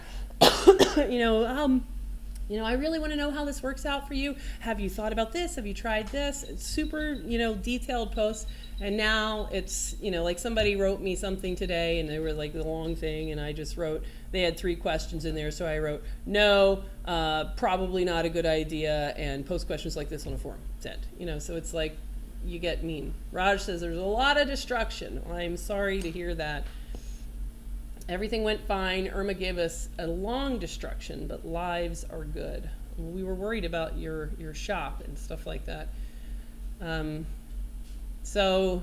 you know, I really want to know how this works out for you. Have you thought about this? Have you tried this? It's super, you know, detailed posts. And now it's, you know, like somebody wrote me something today and they were like the long thing, and I just wrote, they had 3 questions in there. So I wrote, no, probably not a good idea, and post questions like this on a forum. Send. You know, so it's like you get mean. Raj says there's a lot of destruction. I'm sorry to hear that. Everything went fine. Irma gave us a long destruction, but lives are good. We were worried about your shop and stuff like that. So,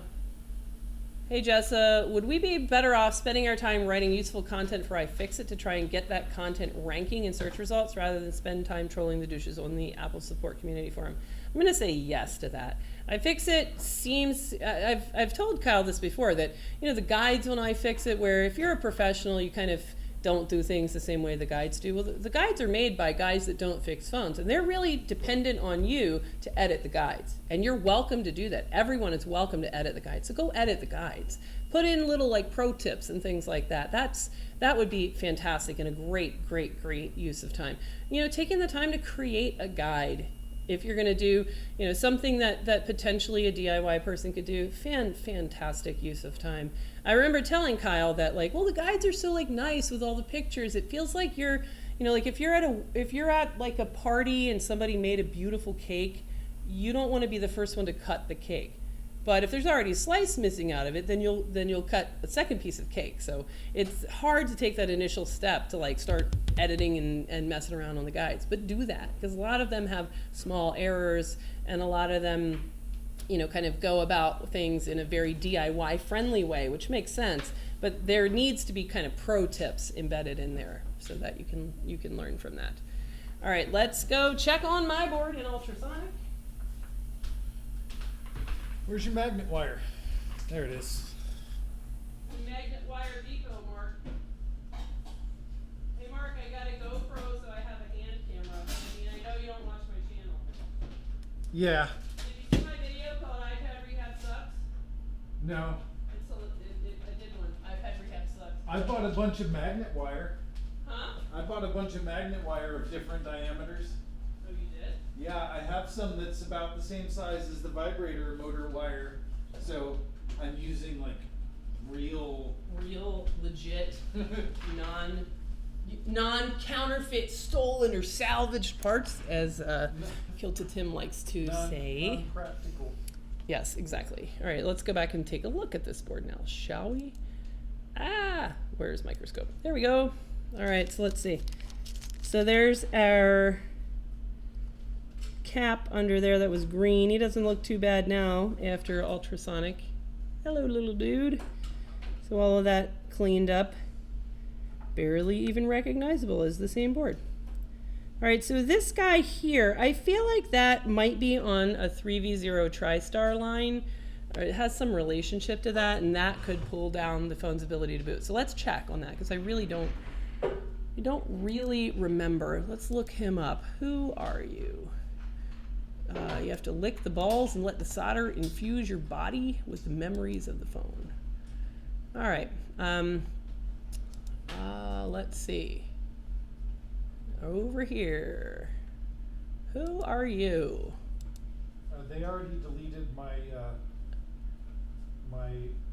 hey Jessa, would we be better off spending our time writing useful content for iFixit to try and get that content ranking in search results rather than spend time trolling the douches on the Apple support community forum? I'm going to say yes to that. iFixit seems, I've told Kyle this before, that, you know, the guides on iFixit, where if you're a professional, you kind of don't do things the same way the guides do. Well, the guides are made by guys that don't fix phones, and they're really dependent on you to edit the guides. And you're welcome to do that. Everyone is welcome to edit the guides. So go edit the guides. Put in little like pro tips and things like that. That would be fantastic and a great use of time. You know, taking the time to create a guide. If you're going to do, you know, something that potentially a DIY person could do, fantastic use of time. I remember telling Kyle that, like, well, the guides are so like nice with all the pictures. It feels like you're, you know, like if you're at like a party and somebody made a beautiful cake, you don't want to be the first one to cut the cake. But if there's already a slice missing out of it, then you'll cut a second piece of cake. So it's hard to take that initial step to like start editing and messing around on the guides. But do that, because a lot of them have small errors, and a lot of them, you know, kind of go about things in a very DIY friendly way, which makes sense. But there needs to be kind of pro tips embedded in there so that you can learn from that. All right, let's go check on my board in Ultrasonic. Where's your magnet wire? There it is. Magnet wire depot, Mark. Hey, Mark, I got a GoPro, so I have a hand camera. I mean, I know you don't watch my channel. Yeah. Did you see my video called iPad Rehab Sucks? No. I did one. iPad Rehab Sucks. I bought a bunch of magnet wire. Huh? I bought a bunch of magnet wire of different diameters. Oh, you did? Yeah, I have some that's about the same size as the vibrator motor wire. So I'm using like real, legit, non-counterfeit, stolen or salvaged parts, as Kilted Tim likes to say. Non-practical. Yes, exactly. All right, let's go back and take a look at this board now, shall we? Where's Microscope? There we go. All right, so let's see. So there's our cap under there that was green. He doesn't look too bad now after Ultrasonic. Hello, little dude. So all of that cleaned up, barely even recognizable as the same board. All right, so this guy here, I feel like that might be on a 3v0 TriStar line, or it has some relationship to that, and that could pull down the phone's ability to boot. So let's check on that, because I don't really remember. Let's look him up. Who are you? You have to lick the balls and let the solder infuse your body with the memories of the phone. All right. Let's see. Over here. Who are you? They already deleted my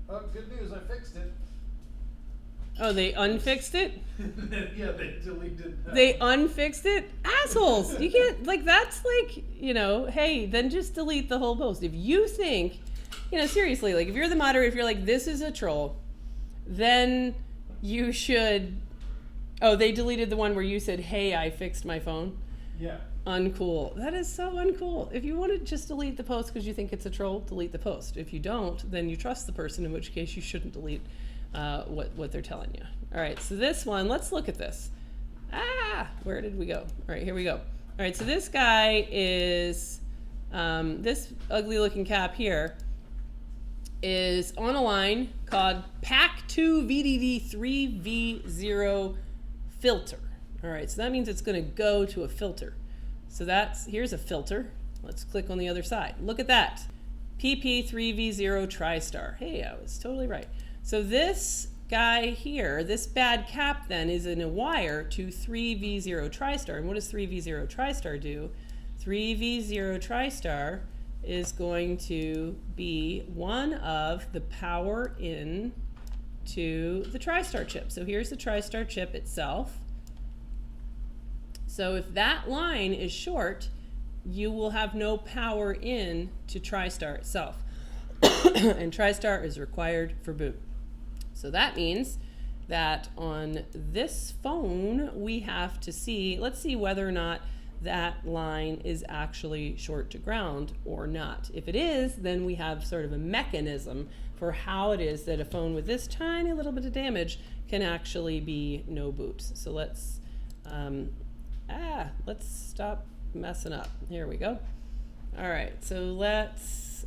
oh, good news, I fixed it. Oh, they unfixed it? Yeah, they deleted that. They unfixed it? Assholes! You can't, like, that's like, you know, hey, then just delete the whole post. If you think, you know, seriously, like, if you're the moderator, if you're like, this is a troll, then you should, oh, they deleted the one where you said, hey, I fixed my phone? Yeah. Uncool. That is so uncool. If you want to just delete the post because you think it's a troll, delete the post. If you don't, then you trust the person, in which case you shouldn't delete what they're telling you. All right, so this one, let's look at this. Where did we go? All right, here we go. All right, so this guy is, this ugly looking cap here is on a line called PAC2 VDD3V0 filter. All right, so that means it's going to go to a filter. So here's a filter. Let's click on the other side. Look at that. PP3V0 TriStar. Hey, I was totally right. So this guy here, this bad cap then is in a wire to 3V0 TriStar. And what does 3V0 TriStar do? 3V0 TriStar is going to be one of the power in to the TriStar chip. So here's the TriStar chip itself. So if that line is short, you will have no power in to TriStar itself. And TriStar is required for boot. So that means that on this phone, we have to see, let's see whether or not that line is actually short to ground or not. If it is, then we have sort of a mechanism for how it is that a phone with this tiny little bit of damage can actually be no boot. So let's stop messing up. Here we go. All right, so let's,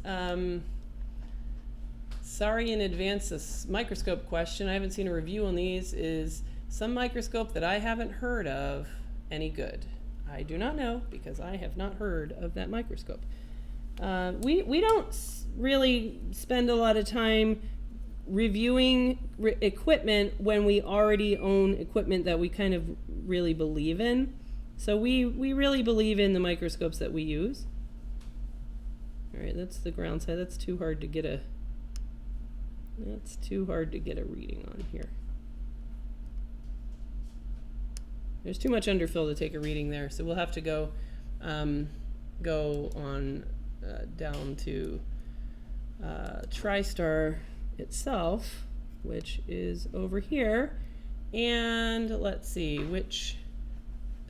sorry in advance, this microscope question, I haven't seen a review on these. Is some microscope that I haven't heard of any good? I do not know, because I have not heard of that microscope. We don't really spend a lot of time reviewing equipment when we already own equipment that we kind of really believe in. So we really believe in the microscopes that we use. All right, that's the ground side. That's too hard to get a reading on here. There's too much underfill to take a reading there, so we'll have to go on down to TriStar itself, which is over here, and let's see which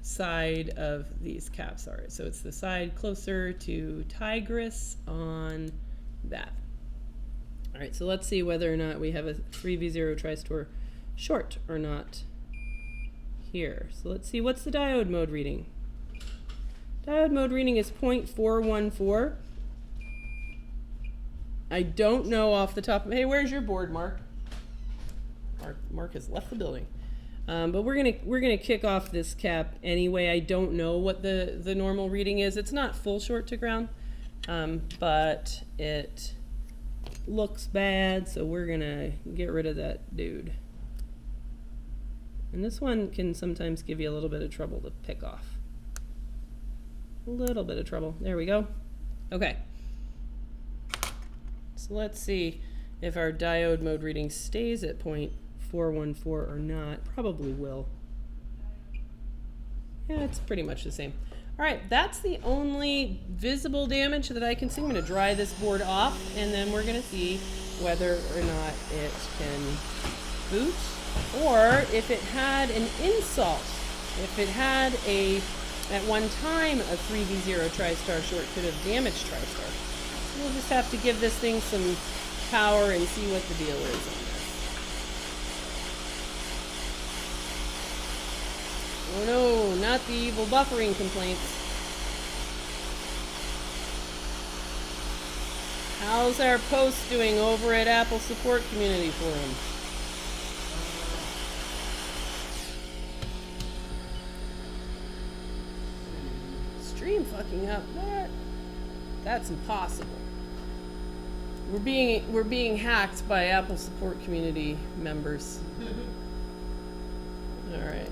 side of these caps are. So it's the side closer to Tigris on that. All right, so let's see whether or not we have a 3V0 TriStar short or not here. So let's see, what's the diode mode reading? Diode mode reading is 0.414. I don't know off the top of, hey, where's your board, Mark? Mark has left the building. But we're gonna kick off this cap anyway. I don't know what the normal reading is. It's not full short to ground, but it looks bad, so we're gonna get rid of that dude. And this one can sometimes give you a little bit of trouble to pick off. A little bit of trouble. There we go. Okay. So let's see if our diode mode reading stays at 0.414 or not. Probably will. Yeah, it's pretty much the same. All right, that's the only visible damage that I can see. I'm going to dry this board off, and then we're going to see whether or not it can boot, or if it had an insult. If it had at one time, a 3V0 TriStar short could have damaged TriStar. So we'll just have to give this thing some power and see what the deal is on this. Oh no, not the evil buffering complaints. How's our post doing over at Apple Support Community Forum? Stream fucking up. What? That's impossible. We're being hacked by Apple Support Community members. All right.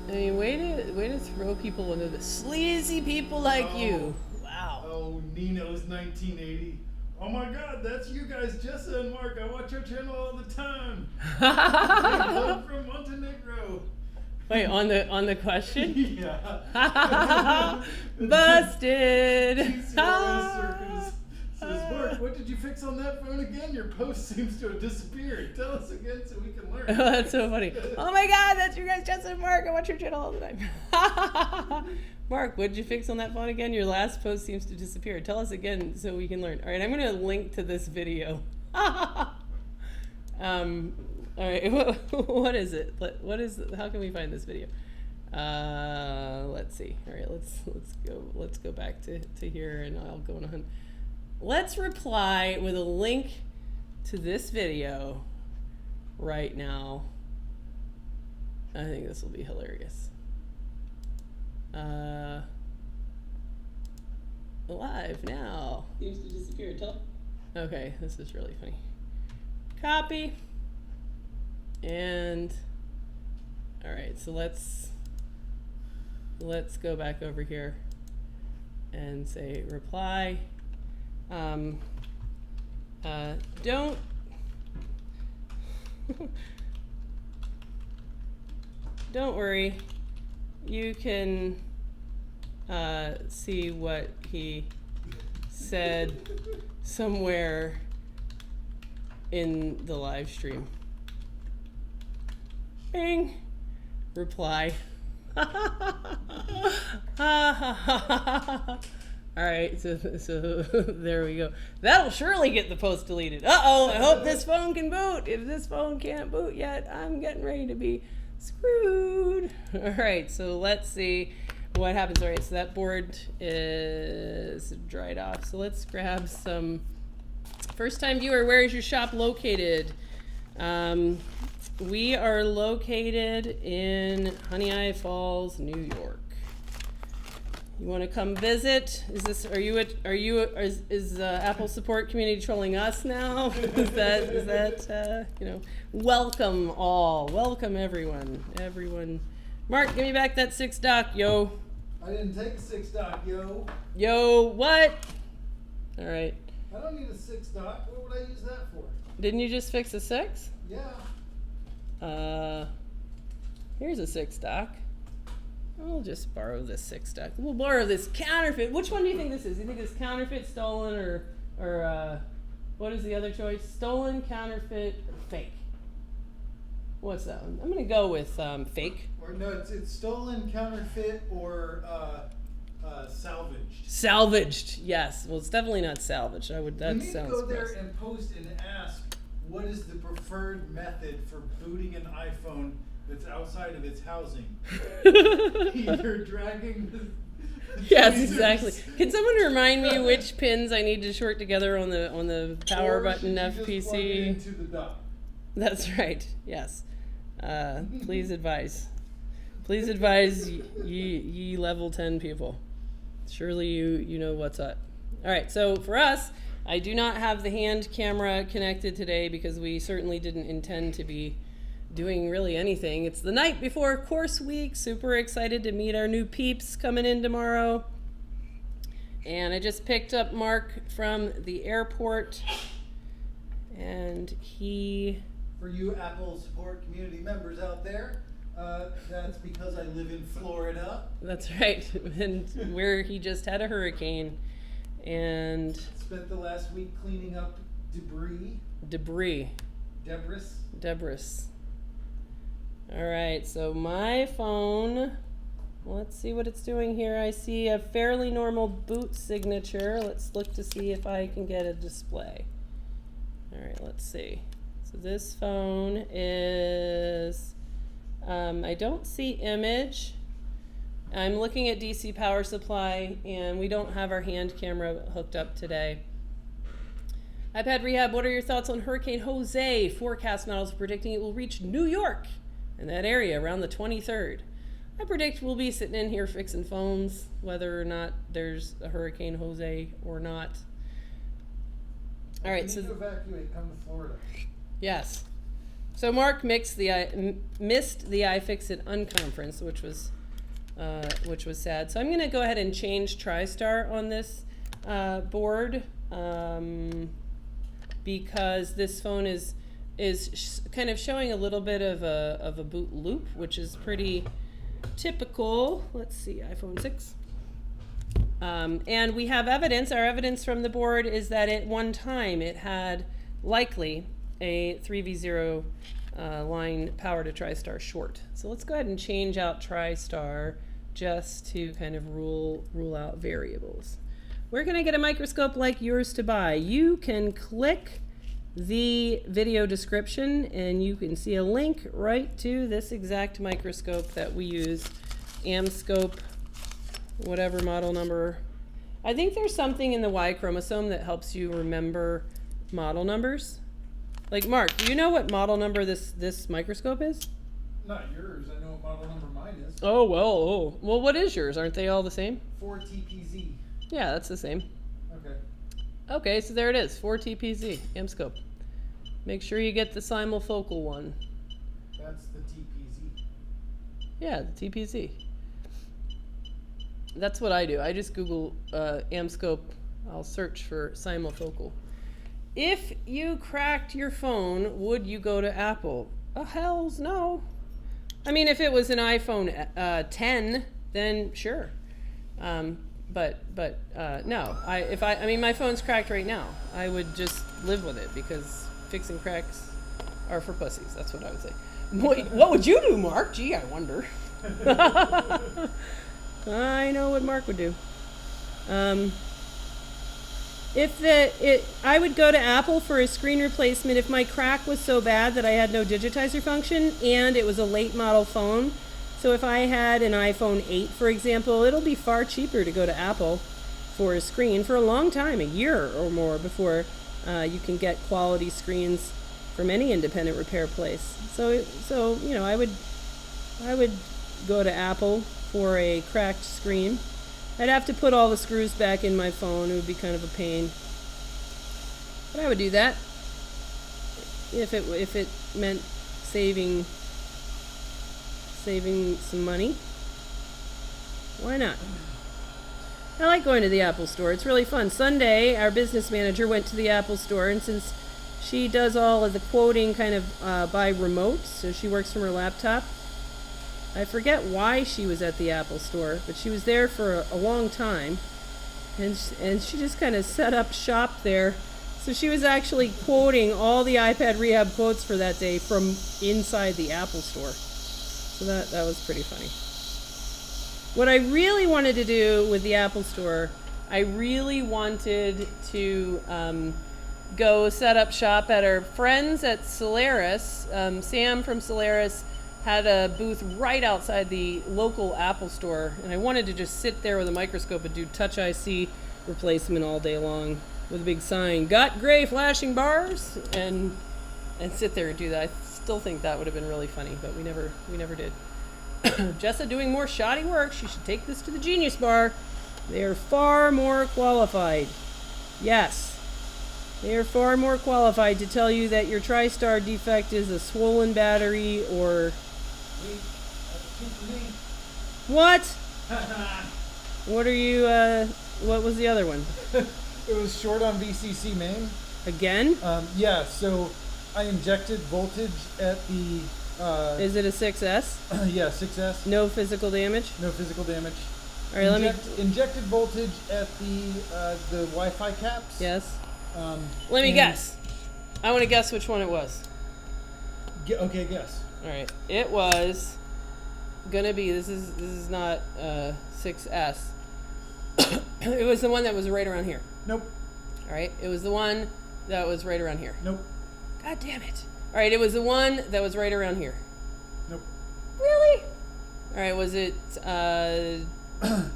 I mean, way to throw people into the sleazy people like you. Wow. Oh, Nino's 1980. Oh my God, that's you guys, Jessa and Mark. I watch your channel all the time. I'm from Montenegro. Wait, on the question? Yeah. Busted. TCRS Circus says, Mark, what did you fix on that phone again? Your post seems to have disappeared. Tell us again so we can learn. Oh, that's so funny. Oh my God, that's you guys, Jess and Mark. I watch your channel all the time. Mark, what did you fix on that phone again? Your last post seems to disappear. Tell us again so we can learn. All right, I'm going to link to this video. All right, what is it? How can we find this video? Let's see. All right, let's go back to here, and I'll go on. Let's reply with a link to this video right now. I think this will be hilarious. Live now. Seems to disappear. Okay, this is really funny. Copy. And all right, so let's go back over here and say reply. Don't don't worry, you can see what he said somewhere in the live stream. Bing. Reply. All right, so there we go. That'll surely get the post deleted. Uh-oh, I hope this phone can boot. If this phone can't boot yet, I'm getting ready to be screwed. All right, so let's see what happens. All right, so that board is dried off. So let's grab some first-time viewer. Where is your shop located? We are located in Honey Eye Falls, New York. You want to come visit? Is Apple Support Community trolling us now? is that welcome all, welcome everyone. Mark, give me back that 6 doc, yo. I didn't take a 6 doc, yo. Yo, what? All right. I don't need a 6 doc. What would I use that for? Didn't you just fix a 6? Yeah. Here's a 6 doc. I'll just borrow this 6 doc. We'll borrow this counterfeit. Which one do you think this is? You think it's counterfeit, stolen, or what is the other choice? Stolen, counterfeit, or fake? What's that one? I'm gonna go with fake. Or no, it's stolen, counterfeit, or salvaged. Salvaged, yes. Well, it's definitely not salvaged. That You need sounds to go there gross. and post and ask what is the preferred method for booting an iPhone that's outside of its housing. You're dragging the Yes, tweezers. exactly. Can someone remind me which pins I need to short together on the power Or button should you just plug it FPC? into the dock? That's right. Yes. Please advise. Please advise ye level 10 people. Surely you know what's up. All right. So for us, I do not have the hand camera connected today because we certainly didn't intend to be doing really anything. It's the night before course week. Super excited to meet our new peeps coming in tomorrow. And I just picked up Mark from the airport, and he... For you Apple Support Community members out there, that's because I live in Florida. That's right. And where he just had a hurricane. And... Spent the last week cleaning up debris. Debris. All right, so my phone, let's see what it's doing here. I see a fairly normal boot signature. Let's look to see if I can get a display. All right, let's see. So So this phone is, I don't see image. I'm looking at DC power supply, and we don't have our hand camera hooked up today. iPad Rehab, what are your thoughts on Hurricane Jose? Forecast models are predicting it will reach New York and that area around the 23rd. I predict we'll be sitting in here fixing phones, whether or not there's a Hurricane Jose or not. All right, so to evacuate, come to Florida. Yes. So Mark missed the iFixit unconference, which was sad. So I'm going to go ahead and change TriStar on this board because this phone is kind of showing a little bit of a boot loop, which is pretty typical. Let's see, iPhone 6. And we have evidence. Our evidence from the board is that at one time it had likely a 3v0 line power to TriStar short. So let's go ahead and change out TriStar just to kind of rule out variables. Where can I get a microscope like yours to buy? You can click the video description and you can see a link right to this exact microscope that we use, Amscope, whatever model number. I think there's something in the Y chromosome that helps you remember model numbers. Like, Mark, do you know what model number this microscope is? Not yours. I know what model number mine is. Oh, well, what is yours? Aren't they all the same? 4TPZ. Yeah, that's the same. Okay. Okay, so there it is, 4TPZ, Amscope. Make sure you get the simulfocal one. That's the TPZ. Yeah, the TPZ. That's what I do. I just Google Amscope. I'll search for simulfocal. If you cracked your phone, would you go to Apple? Oh, hells no. I mean, if it was an iPhone 10, then sure. But no. I mean, my phone's cracked right now. I would just live with it because fixing cracks are for pussies. That's what I would say. What would you do, Mark? Gee, I wonder. I know what Mark would do. I would go to Apple for a screen replacement if my crack was so bad that I had no digitizer function and it was a late model phone. So if I had an iPhone 8, for example, it'll be far cheaper to go to Apple for a screen for a long time, a year or more, before you can get quality screens from any independent repair place. So you know, I would go to Apple for a cracked screen. I'd have to put all the screws back in my phone. It would be kind of a pain. But I would do that if it meant saving some money. Why not? I like going to the Apple store. It's really fun. Sunday, our business manager went to the Apple store, and since she does all of the quoting kind of by remote, so she works from her laptop, I forget why she was at the Apple store, but she was there for a long time, and she just kind of set up shop there. So she was actually quoting all the iPad Rehab quotes for that day from inside the Apple store. So that was pretty funny. What I really wanted to do with the Apple store, I really wanted to go set up shop at our friends at Solaris. Sam from Solaris had a booth right outside the local Apple store, and I wanted to just sit there with a microscope and do touch IC replacement all day long with a big sign, "Got gray flashing bars," and sit there and do that. I still think that would have been really funny, but we never did. Jessa doing more shoddy work. She should take this to the Genius Bar. They are far more qualified. Yes. They are far more qualified to tell you that your TriStar defect is a swollen battery or... What? What are you, what was the other one? It was short on VCC main. Again? Yeah, so I injected voltage at the... Is it a 6S? Yeah, 6S. No physical damage? No physical damage. All right, Injected voltage at the Wi-Fi caps. Yes. Let me guess. I want to guess which one it was. Okay, guess. All right. It was gonna be. This is not 6S. It was the one that was right around here. Nope. All right. It was the one that was right around here. Nope. God damn it. All right, it was the one that was right around here. Nope. Really? All right, was it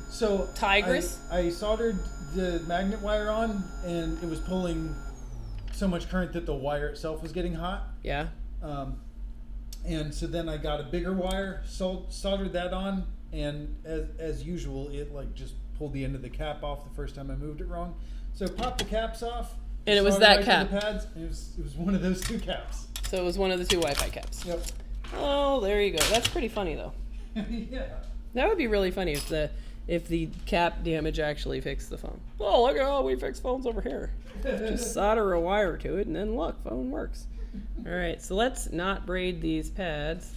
So Tigris? I soldered the magnet wire on, and it was pulling so much current that the wire itself was getting hot. Yeah. And so then I got a bigger wire, soldered that on, and as usual, it like just pulled the end of the cap off the first time I moved it wrong. So popped the caps off. And it was soldered that right to cap. the pads, and it was one of those 2 caps. So it was one of the 2 Wi-Fi caps. Yep. Oh, there you go. That's pretty funny though. Yeah. That would be really funny if the cap damage actually fixed the phone. Oh, look at how we fix phones over here. Just solder a wire to it, and then look, phone works. All right, so let's not braid these pads.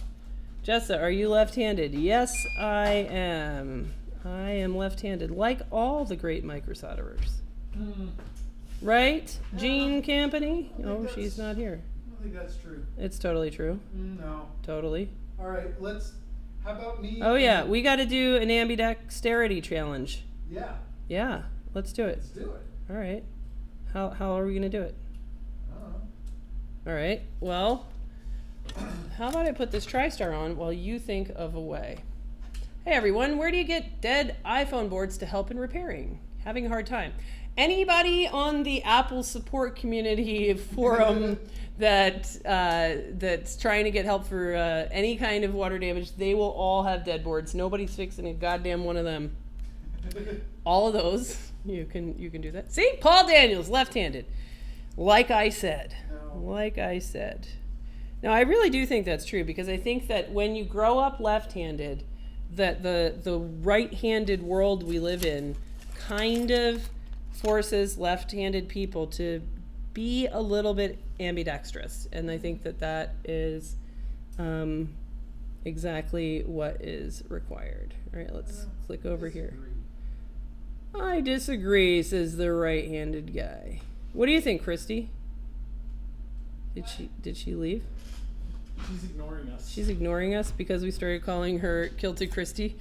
Jessa, are you left-handed? Yes, I am. I am left-handed, like all the great microsolderers. Right, Jean Campany? Oh, she's not here. I don't think that's true. It's totally true. No. Totally. All right, how about me? Oh yeah, we got to do an ambidexterity challenge. Yeah, Yeah, let's do it. let's do it. All right. How are we gonna do it? I don't know. All right. Well, how about I put this TriStar on while you think of a way? Hey everyone, where do you get dead iPhone boards to help in repairing? Having a hard time. Anybody on the Apple support community forum that's trying to get help for any kind of water damage, they will all have dead boards. Nobody's fixing a goddamn one of them. All of those, you can do that. See, Paul Daniels, left-handed. Like I said. Now I really do think that's true, because I think that when you grow up left-handed, that the right-handed world we live in kind of forces left-handed people to be a little bit ambidextrous, and I think that is exactly what is required. All right, let's click over here. I disagree, says the right-handed guy. What do you think, Christy? Did she leave? She's ignoring us. She's ignoring us because we started calling her Kilted Christy.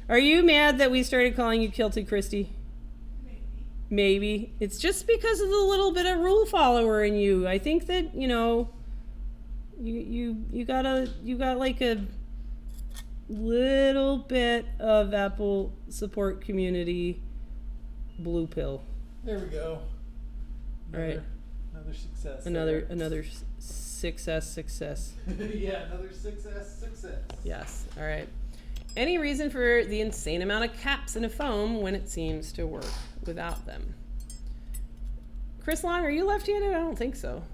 Are you mad that we started calling you Kilted Christy? Maybe. It's just because of the little bit of rule follower in you. I think that, you got like a little bit of Apple support community blue pill. There we go. All right. Another success. Another success. Yeah, another success. Yes. All right. Any reason for the insane amount of caps in a foam when it seems to work without them? Chris Long, are you left-handed? I don't think so.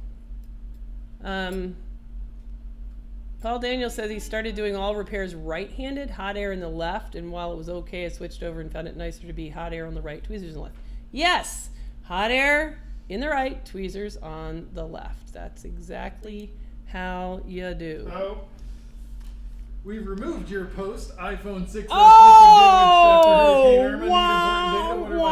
Paul Daniel says he started doing all repairs right-handed, hot air in the left, and while it was okay, I switched over and found it nicer to be hot air on the right, tweezers on the left. Yes! Hot air in the right, tweezers on the left. That's exactly how you do. Oh. We've removed your post, iPhone 6S Oh! liquid damage after Hurricane Irma. Need important data. What are my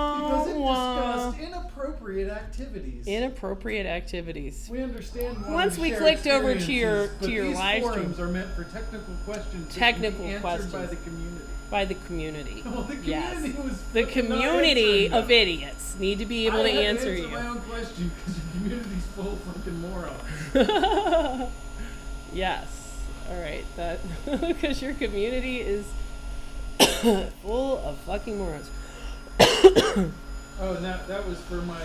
options? Because it discussed inappropriate activities. Inappropriate activities. We understand why Once we share clicked over to your experiences, but live these stream. forums are meant for technical questions that Technical can be answered questions. by the community. By the community. Well, the Yes. community was The fucking not community answering of them. idiots need to be able to answer I you. my own question because your community's full of fucking morons. Yes. All right. That because your community is full of fucking morons. Oh, and that was for my,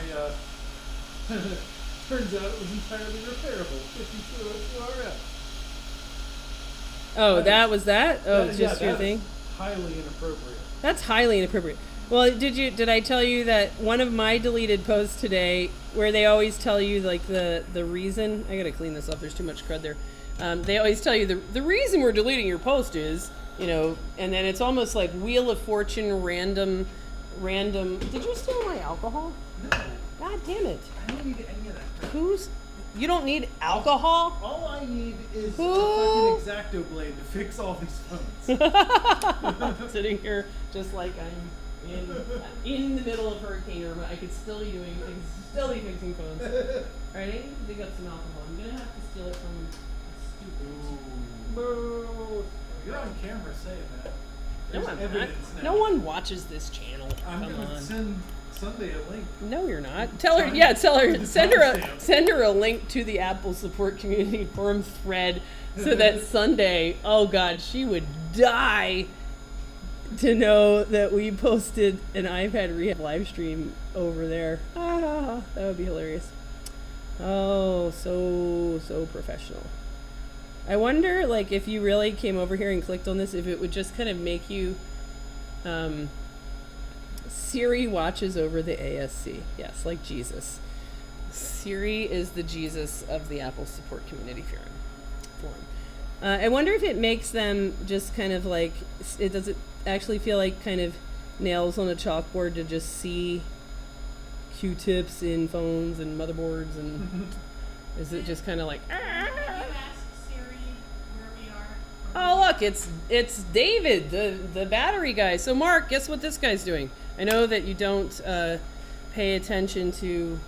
turns out it was entirely repairable. 5202 RF. Oh, that was that? Oh, That- just yeah, your that thing? is highly inappropriate. That's highly inappropriate. Well, did I tell you that one of my deleted posts today, where they always tell you like the reason? I gotta clean this up. There's too much crud there. They always tell you the reason we're deleting your post is, and then it's almost like Wheel of Fortune random. Did you steal my alcohol? No, God damn it! I don't need any of that. You don't need alcohol? All I need is Who? a fucking X-Acto blade to fix all these phones. Sitting here just like I'm in the middle of Hurricane Irma. I could still be fixing phones. All right, I need to dig up some alcohol. I'm gonna have to steal it from stupid. Boo. You're on camera saying that. No There's one, evidence now. no one watches this channel. I'm Come gonna on. send Sunday a link. No, you're not. Tell her, send her a link to the Apple Support Community Forum thread so that Sunday, oh God, she would die to know that we posted an iPad rehab live stream over there. Ah, that would be hilarious. Oh, so professional. I wonder, like, if you really came over here and clicked on this, if it would just kind of make you, Siri watches over the ASC. Yes, like Jesus. Siri is the Jesus of the Apple Support Community Forum. I wonder if it makes them just kind of like, does it actually feel like kind of nails on a chalkboard to just see Q-tips in phones and motherboards, and is it just kind of like, Can you ask Siri where we are? oh look, it's David, the battery guy. So Mark, guess what this guy's doing? I know that you don't pay attention to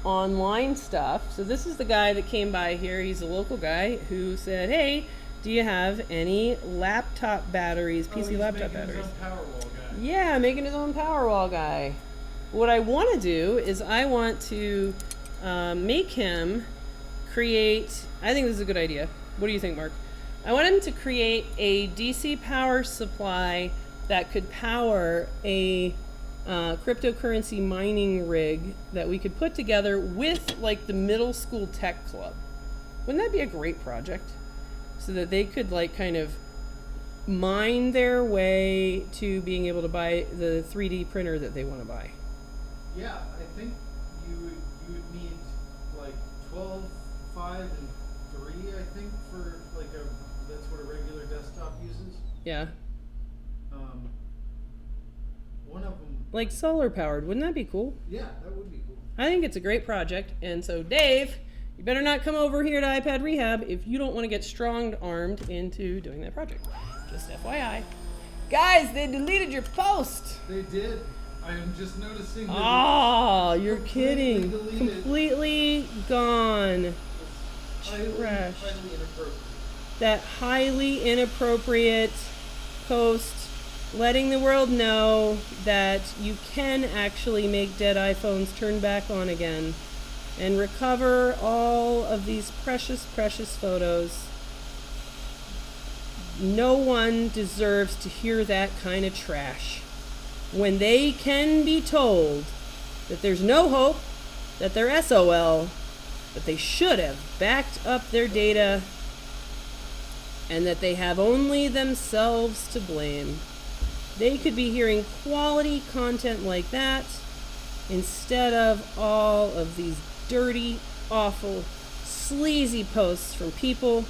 online stuff. So this is the guy that came by here. He's a local guy who said, hey, do you have any laptop batteries, PC laptop batteries? His own Powerwall guy. Yeah, making his own Powerwall guy. What I want to do is I want to make him create, I think this is a good idea. What do you think, Mark? I want him to create a DC power supply that could power a cryptocurrency mining rig that we could put together with like the middle school tech club. Wouldn't that be a great project? So that they could like kind of mine their way to being able to buy the 3D printer that they want to buy. Yeah, I think you would need like 12, 5, and 3, I think, for like that's what a regular desktop uses. Yeah. One of them. Like solar powered. Wouldn't that be cool? Yeah, that would be cool. I think it's a great project. And so Dave, you better not come over here to iPad Rehab if you don't want to get strong-armed into doing that project. Just FYI. Guys, they deleted your post. They did. I am just noticing that. Oh, you're completely kidding. deleted. Completely gone. It's highly inappropriate. That highly inappropriate post letting the world know that you can actually make dead iPhones turn back on again and recover all of these precious, precious photos. No one deserves to hear that kind of trash when they can be told that there's no hope, that they're SOL, that they should have backed up their data, and that they have only themselves to blame. They could be hearing quality content like that instead of all of these dirty, awful, sleazy posts from people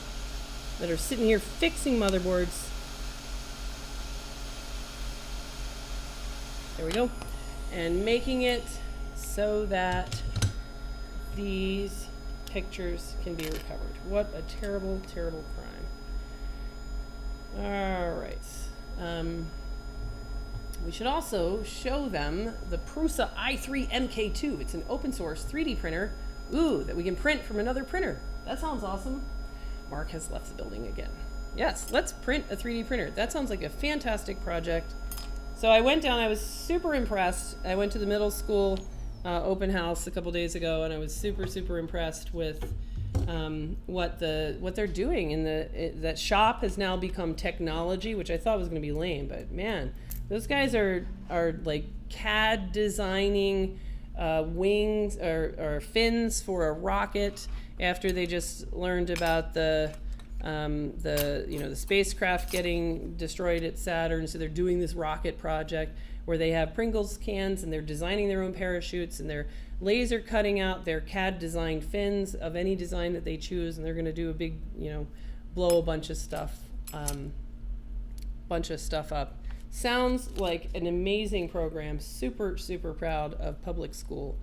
that are sitting here fixing motherboards. There we go. And making it so that these pictures can be recovered. What a terrible, terrible crime. All right. We should also show them the Prusa i3 MK2. It's an open source 3D printer, that we can print from another printer. That sounds awesome. Mark has left the building again. Yes, let's print a 3D printer. That sounds like a fantastic project. So I went down, I was super impressed. I went to the middle school open house a couple days ago, and I was super, super impressed with what they're doing. And that shop has now become technology, which I thought was going to be lame, but man, those guys are like CAD designing wings or fins for a rocket after they just learned about the spacecraft getting destroyed at Saturn. So they're doing this rocket project where they have Pringles cans and they're designing their own parachutes and they're laser cutting out their CAD designed fins of any design that they choose, and they're going to do a big, blow a bunch of stuff up. Sounds like an amazing program. Super, super proud of public school.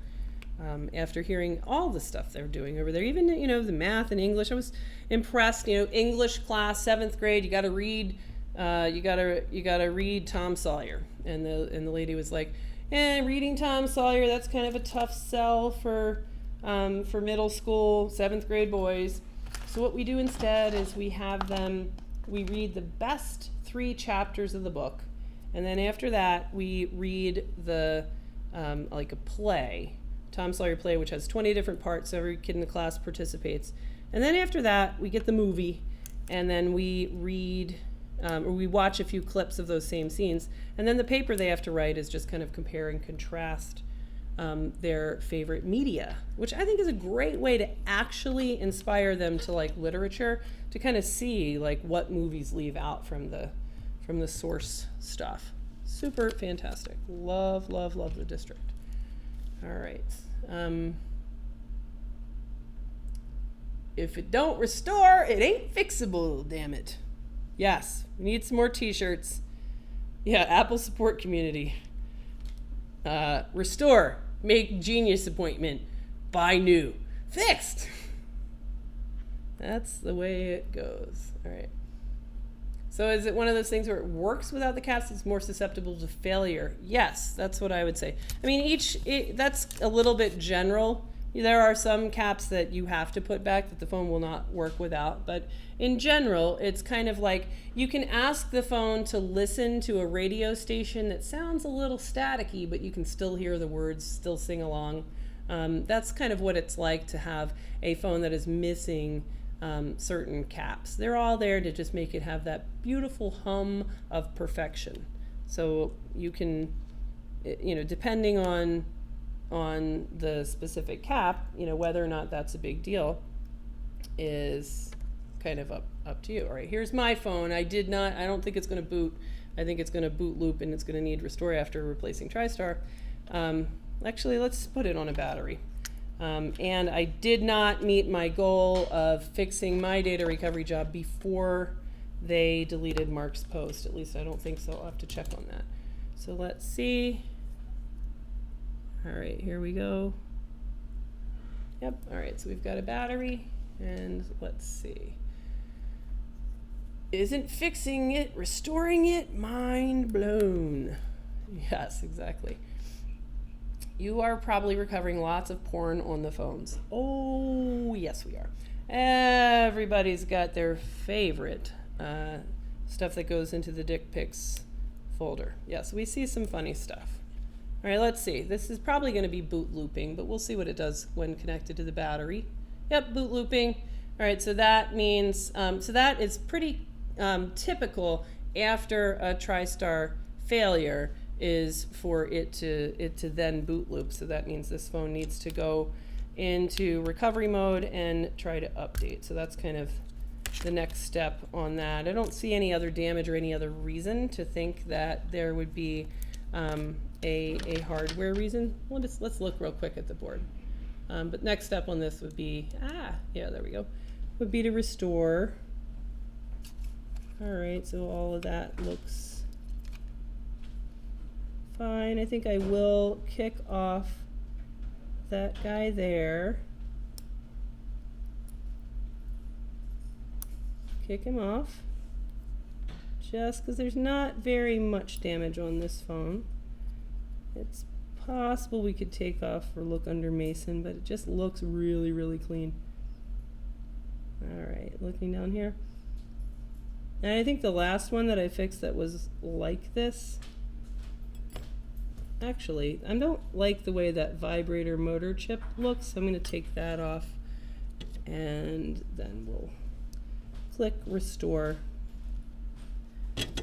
After hearing all the stuff they're doing over there, even the math and English, I was impressed. English class, 7th grade, you got to read. You gotta read Tom Sawyer, and the lady was like, reading Tom Sawyer, that's kind of a tough sell for middle school 7th grade boys. So what we do instead is we read the best 3 chapters of the book, and then after that we read the like a play, Tom Sawyer play, which has 20 different parts, so every kid in the class participates. And then after that, we get the movie, and then we read, or we watch a few clips of those same scenes, and then the paper they have to write is just kind of compare and contrast their favorite media, which I think is a great way to actually inspire them to like literature, to kind of see like what movies leave out from the source stuff. Super fantastic. Love, love, love the district. All right. If it don't restore, it ain't fixable, damn it. Yes, we need some more t-shirts. Yeah, Apple support community. Restore, make genius appointment, buy new, fixed. That's the way it goes. All right. So is it one of those things where it works without the caps, it's more susceptible to failure? Yes, that's what I would say. I mean, that's a little bit general. There are some caps that you have to put back that the phone will not work without, but in general, it's kind of like you can ask the phone to listen to a radio station that sounds a little staticky, but you can still hear the words, still sing along. That's kind of what it's like to have a phone that is missing certain caps. They're all there to just make it have that beautiful hum of perfection. So you can, depending on the specific cap, whether or not that's a big deal is kind of up to you. All right, here's my phone. I don't think it's going to boot. I think it's going to boot loop and it's going to need restore after replacing TriStar. Actually, let's put it on a battery. And I did not meet my goal of fixing my data recovery job before they deleted Mark's post. At least I don't think so. I'll have to check on that. So let's see. All right, here we go. Yep, all right, so we've got a battery, and let's see. Isn't fixing it, restoring it, mind blown. Yes, exactly. You are probably recovering lots of porn on the phones. Oh, yes, we are. Everybody's got their favorite stuff that goes into the dick pics folder. Yes, we see some funny stuff. All right, let's see. This is probably going to be boot looping, but we'll see what it does when connected to the battery. Yep, boot looping. All right, so that means, so that is pretty typical after a TriStar failure is for it to then boot loop. So that means this phone needs to go into recovery mode and try to update. So that's kind of the next step on that. I don't see any other damage or any other reason to think that there would be a hardware reason. Well, let's look real quick at the board. But next step on this would be, yeah, there we go, would be to restore. All right, so all of that looks fine. I think I will kick off that guy there. Kick him off. Just because there's not very much damage on this phone. It's possible we could take off or look under Mason, but it just looks really, really clean. All right, looking down here. And I think the last one that I fixed that was like this, actually, I don't like the way that vibrator motor chip looks, so I'm going to take that off, and then we'll click restore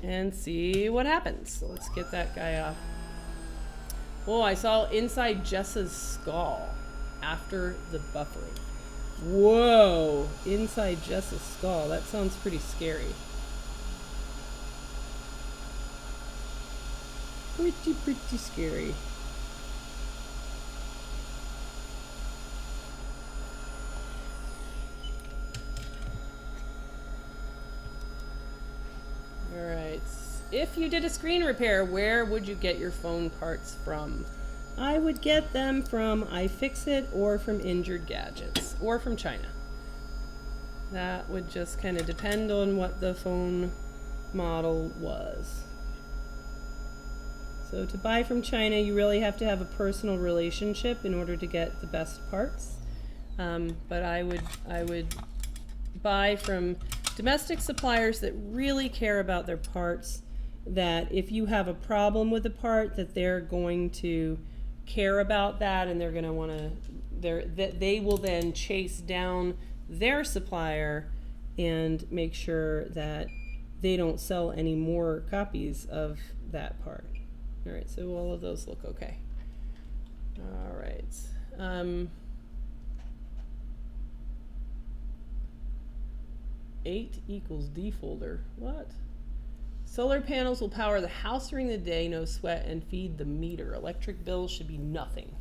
and see what happens. So let's get that guy off. Oh, I saw inside Jessa's skull after the buffering. Whoa, inside Jessa's skull. That sounds pretty scary. Pretty scary. All right. If you did a screen repair, where would you get your phone parts from? I would get them from iFixit or from Injured Gadgets or from China. That would just kind of depend on what the phone model was. So to buy from China, you really have to have a personal relationship in order to get the best parts. But I would buy from domestic suppliers that really care about their parts, that if you have a problem with a part, that they're going to care about that, and they're going to want to, they will then chase down their supplier and make sure that they don't sell any more copies of that part. All right, so all of those look okay. All right. 8 equals D folder. What? Solar panels will power the house during the day, no sweat, and feed the meter. Electric bills should be nothing.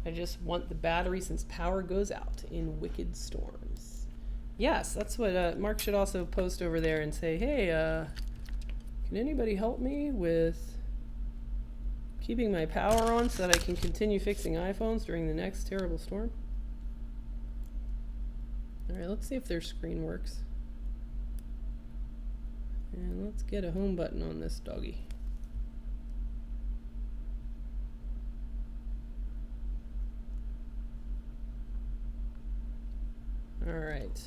I just want the battery since power goes out in wicked storms. Yes, that's what Mark should also post over there and say, hey, can anybody help me with keeping my power on so that I can continue fixing iPhones during the next terrible storm? All right, let's see if their screen works. And let's get a home button on this doggy. All right.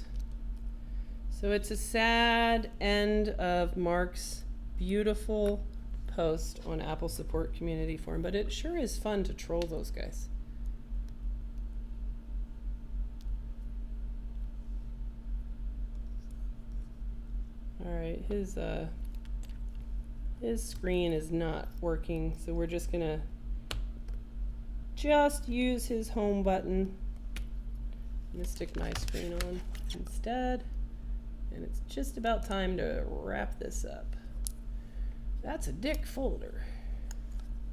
So it's a sad end of Mark's beautiful post on Apple Support Community Forum, but it sure is fun to troll those guys. All right, his screen is not working, so we're just gonna use his home button. I'm gonna stick my screen on instead, and it's just about time to wrap this up. That's a dick folder.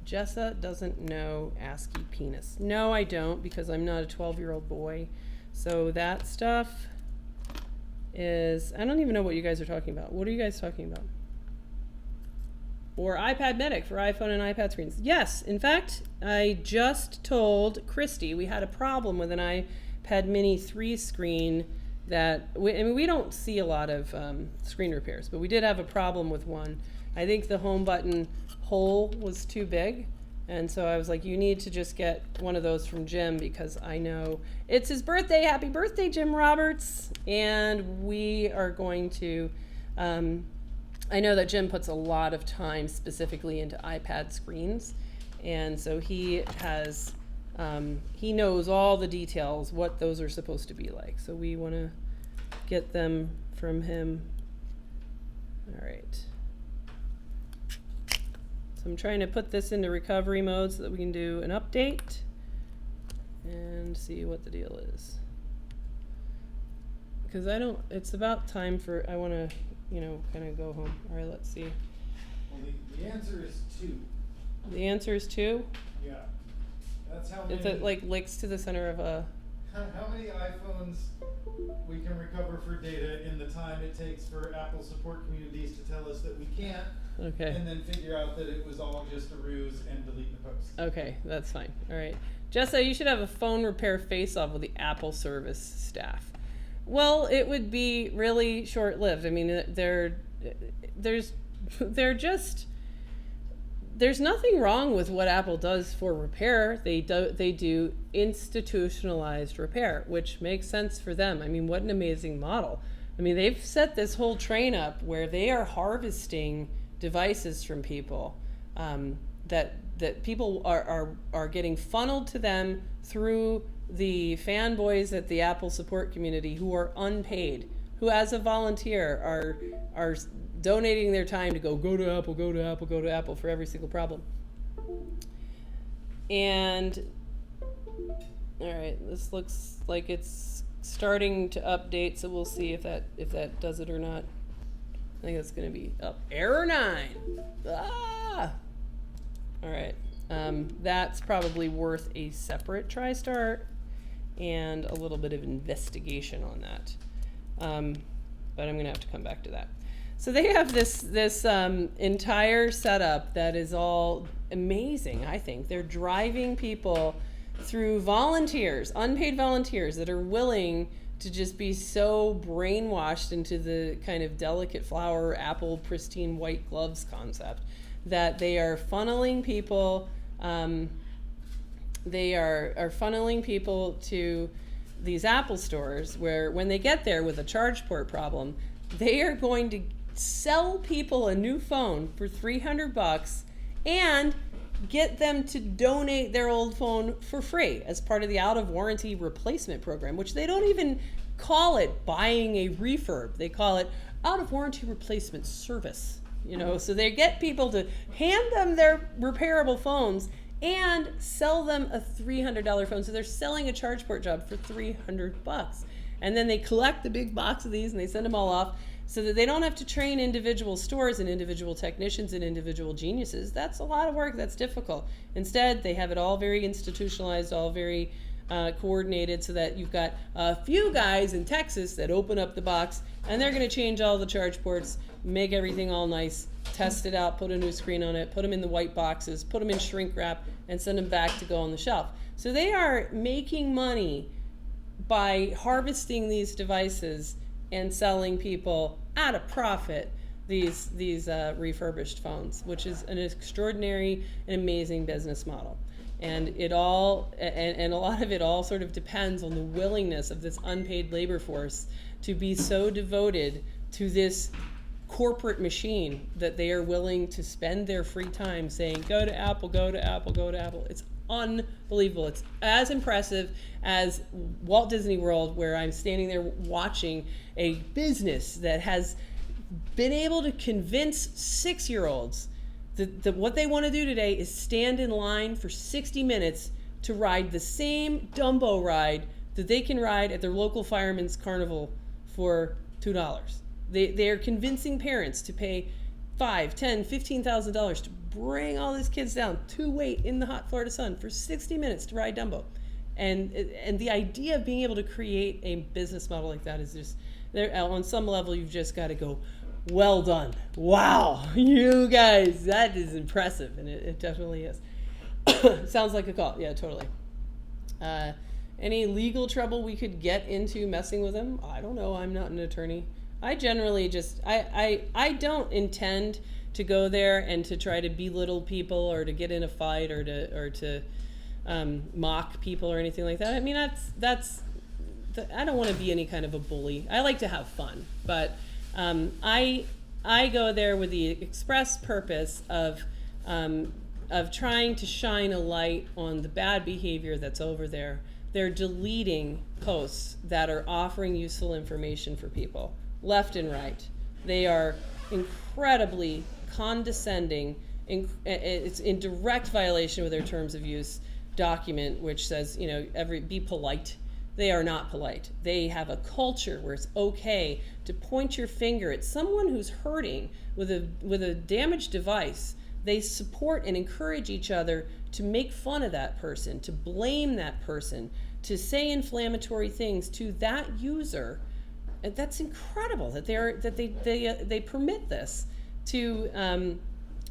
Jessa doesn't know ASCII penis. No, I don't, because I'm not a 12-year-old boy. So that stuff is, I don't even know what you guys are talking about. What are you guys talking about? Or iPad Medic for iPhone and iPad screens. Yes, in fact, I just told Christy we had a problem with an iPad Mini 3 screen that, we don't see a lot of screen repairs, but we did have a problem with one. I think the home button hole was too big. And so I was like, you need to just get one of those from Jim because I know it's his birthday. Happy birthday, Jim Roberts. And we are going to, I know that Jim puts a lot of time specifically into iPad screens. And so he has, he knows all the details, what those are supposed to be like. So we want to get them from him. All right. So I'm trying to put this into recovery mode so that we can do an update and see what the deal is. Because it's about time for, I want to, kind of go home. All right, let's see. Well, the answer is 2. The answer is 2? Yeah. That's how many. Is it like links to the center of a... How many iPhones we can recover for data in the time it takes for Apple support communities to tell us that we can't. Okay. And then figure out that it was all just a ruse and delete the post. Okay, that's fine. All right. Jessa, you should have a phone repair face-off with the Apple service staff. Well, it would be really short-lived. I mean, there's nothing wrong with what Apple does for repair. They do institutionalized repair, which makes sense for them. I mean, what an amazing model. I mean, they've set this whole train up where they are harvesting devices from people, that people are getting funneled to them through the fanboys at the Apple support community who are unpaid, who as a volunteer are donating their time to go to Apple, go to Apple, go to Apple for every single problem. And all right, this looks like it's starting to update, so we'll see if that does it or not. I think it's going to be up. Error 9. Ah! All right. That's probably worth a separate try start and a little bit of investigation on that. But I'm going to have to come back to that. So they have this entire setup that is all amazing, I think. They're driving people through volunteers, unpaid volunteers that are willing to just be so brainwashed into the kind of delicate flower, Apple, pristine white gloves concept that they are funneling people. They are funneling people to these Apple stores where when they get there with a charge port problem, they are going to sell people a new phone for $300 and get them to donate their old phone for free as part of the out of warranty replacement program, which they don't even call it buying a refurb. They call it out of warranty replacement service. You know, so they get people to hand them their repairable phones and sell them a $300 phone. So they're selling a charge port job for $300. And then they collect the big box of these and they send them all off so that they don't have to train individual stores and individual technicians and individual geniuses. That's a lot of work. That's difficult. Instead, they have it all very institutionalized, all very coordinated, so that you've got a few guys in Texas that open up the box and they're going to change all the charge ports, make everything all nice, test it out, put a new screen on it, put them in the white boxes, put them in shrink wrap, and send them back to go on the shelf. So they are making money by harvesting these devices and selling people at a profit these refurbished phones, which is an extraordinary and amazing business model. And it all, and a lot of it all sort of depends on the willingness of this unpaid labor force to be so devoted to this corporate machine that they are willing to spend their free time saying, go to Apple, go to Apple, go to Apple. It's unbelievable. It's as impressive as Walt Disney World, where I'm standing there watching a business that has been able to convince 6-year-olds that what they want to do today is stand in line for 60 minutes to ride the same Dumbo ride that they can ride at their local fireman's carnival for $2. They are convincing parents to pay $5,000, $10,000, $15,000 to bring all these kids down to wait in the hot Florida sun for 60 minutes to ride Dumbo. And the idea of being able to create a business model like that is just, there, on some level, you've just got to go, well done. Wow, you guys, that is impressive. And it definitely is. Sounds like a call. Yeah, totally. Any legal trouble we could get into messing with them? I don't know. I'm not an attorney. I generally just, I don't intend to go there and to try to belittle people or to get in a fight or to mock people or anything like that. I mean, I don't want to be any kind of a bully. I like to have fun, but I go there with the express purpose of trying to shine a light on the bad behavior that's over there. They're deleting posts that are offering useful information for people, left and right. They are incredibly condescending. It's in direct violation with their terms of use document, which says, you know, be polite. They are not polite. They have a culture where it's okay to point your finger at someone who's hurting with a damaged device. They support and encourage each other to make fun of that person, to blame that person, to say inflammatory things to that user. And that's incredible that they permit this to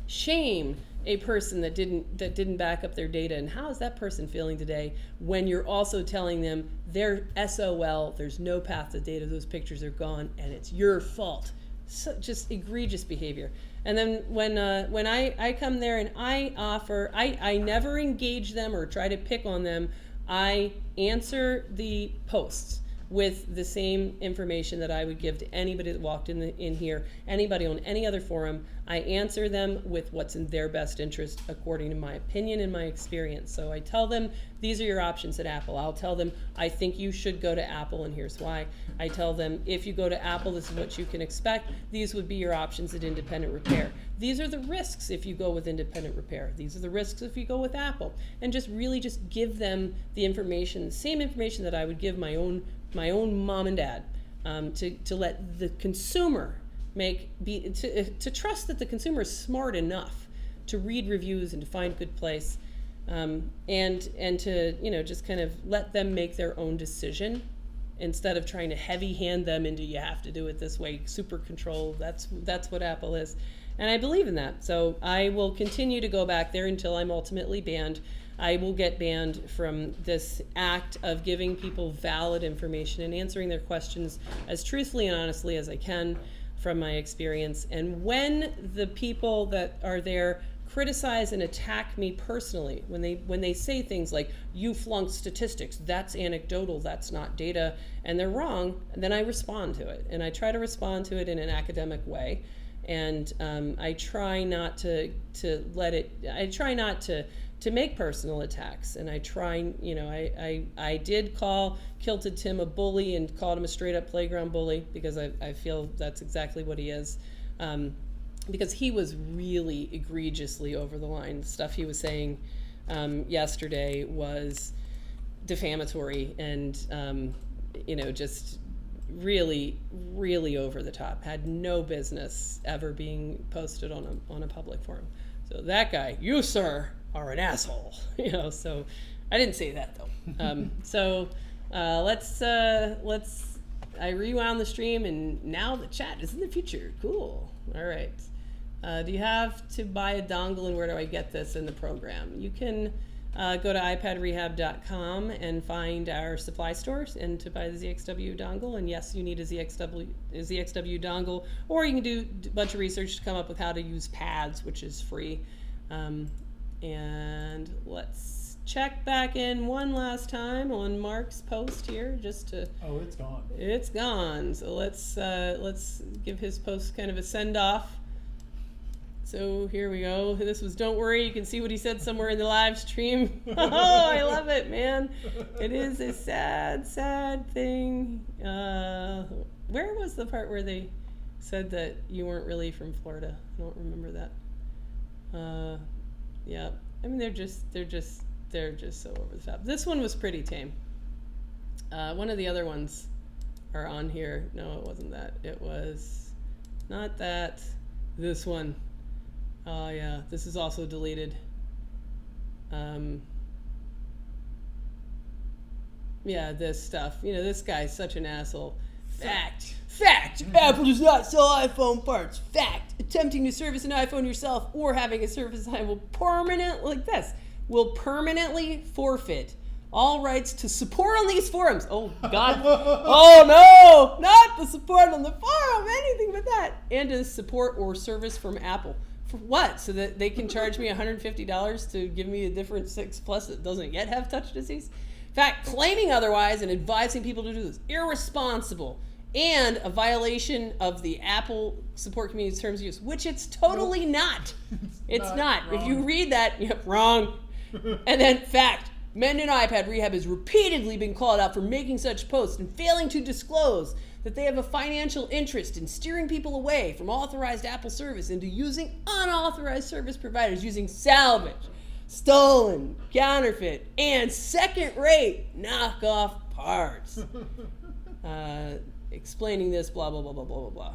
shame a person that didn't back up their data. And how is that person feeling today when you're also telling them they're SOL, there's no path to data, those pictures are gone, and it's your fault? So just egregious behavior. And then when I come there and I offer, I never engage them or try to pick on them. I answer the posts with the same information that I would give to anybody that walked in here, anybody on any other forum. I answer them with what's in their best interest according to my opinion and my experience. So I tell them, these are your options at Apple. I'll tell them, I think you should go to Apple and here's why. I tell them, if you go to Apple, this is what you can expect. These would be your options at independent repair. These are the risks if you go with independent repair. These are the risks if you go with Apple. And just really just give them the information, the same information that I would give my own mom and dad, to let the consumer to trust that the consumer is smart enough to read reviews and to find good place, and to just kind of let them make their own decision instead of trying to heavy hand them into, you have to do it this way, super control. That's what Apple is. And I believe in that. So I will continue to go back there until I'm ultimately banned. I will get banned from this act of giving people valid information and answering their questions as truthfully and honestly as I can from my experience. And when the people that are there criticize and attack me personally, when they say things like, you flunked statistics, that's anecdotal, that's not data, and they're wrong, then I respond to it. And I try to respond to it in an academic way. And I try not to let it, I try not to make personal attacks. And I try, you know, I did call Kilted Tim a bully and called him a straight up playground bully, because I feel that's exactly what he is. Because he was really egregiously over the line. Stuff he was saying yesterday was defamatory and, you know, just really, really over the top. Had no business ever being posted on a public forum. So that guy, you sir, are an asshole. You know, so I didn't say that though. So let's I rewound the stream and now the chat is in the future. Cool. All right. Do you have to buy a dongle, and where do I get this in the program? You can go to iPadRehab.com and find our supply stores and to buy the ZXW dongle. And yes, you need a ZXW dongle, or you can do a bunch of research to come up with how to use pads, which is free. And let's check back in one last time on Mark's post here, just to. Oh, it's gone. It's gone. So let's give his post kind of a send off. So here we go. This was, don't worry, you can see what he said somewhere in the live stream. Oh, I love it, man. It is a sad, sad thing. Where was the part where they said that you weren't really from Florida? I don't remember that. Yeah, I mean, they're just so over the top. This one was pretty tame. One of the other ones are on here. No, it wasn't that. It was not that. This one. Oh yeah, this is also deleted. Yeah, this stuff. You know, this guy's such an asshole. Fact. Apple does not sell iPhone parts. Fact. Attempting to service an iPhone yourself or having a service design will permanently forfeit all rights to support on these forums. Oh God. Oh no, not the support on the forum, anything but that. And to support or service from Apple. For what? So that they can charge me $150 to give me a different 6 Plus that doesn't yet have touch disease? In fact, claiming otherwise and advising people to do this, irresponsible and a violation of the Apple support community's terms of use, which it's totally not. It's not. If you read that, yep, wrong. And then fact, Mendon iPad Rehab has repeatedly been called out for making such posts and failing to disclose that they have a financial interest in steering people away from authorized Apple service into using unauthorized service providers using salvage, stolen, counterfeit, and second-rate knockoff parts. Explaining this, blah, blah, blah, blah, blah, blah, blah.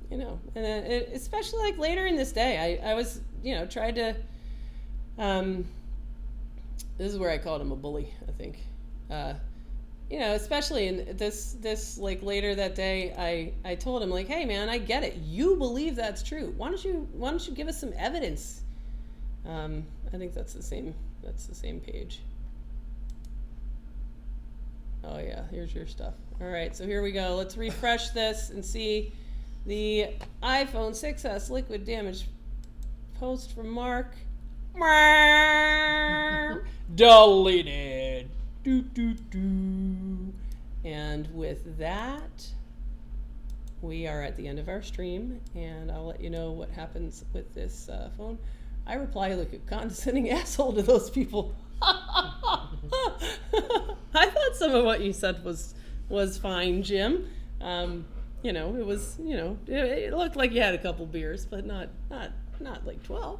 You know, and then especially like later in this day, I was, you know, tried to, this is where I called him a bully, I think. You know, especially in this like later that day, I told him like, hey man, I get it. You believe that's true. Why don't you give us some evidence? I think that's the same page. Oh yeah, here's your stuff. All right, so here we go. Let's refresh this and see the iPhone 6s liquid damage post from Mark. Deleted. And with that, we are at the end of our stream, and I'll let you know what happens with this phone. I reply like a condescending asshole to those people. I thought some of what you said was fine, Jim. You know, it was, you know, it looked like you had a couple beers, but not like 12.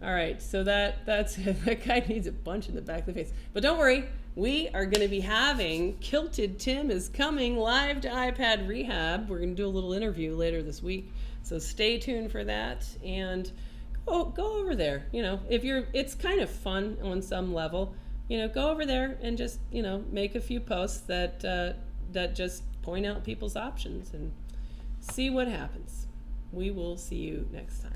All right, so that's it. That guy needs a punch in the back of the face. But don't worry, we are going to be having Kilted Tim is coming live to iPad Rehab. We're going to do a little interview later this week, so stay tuned for that. And go over there. You know, it's kind of fun on some level. You know, go over there and just, you know, make a few posts that just point out people's options and see what happens. We will see you next time.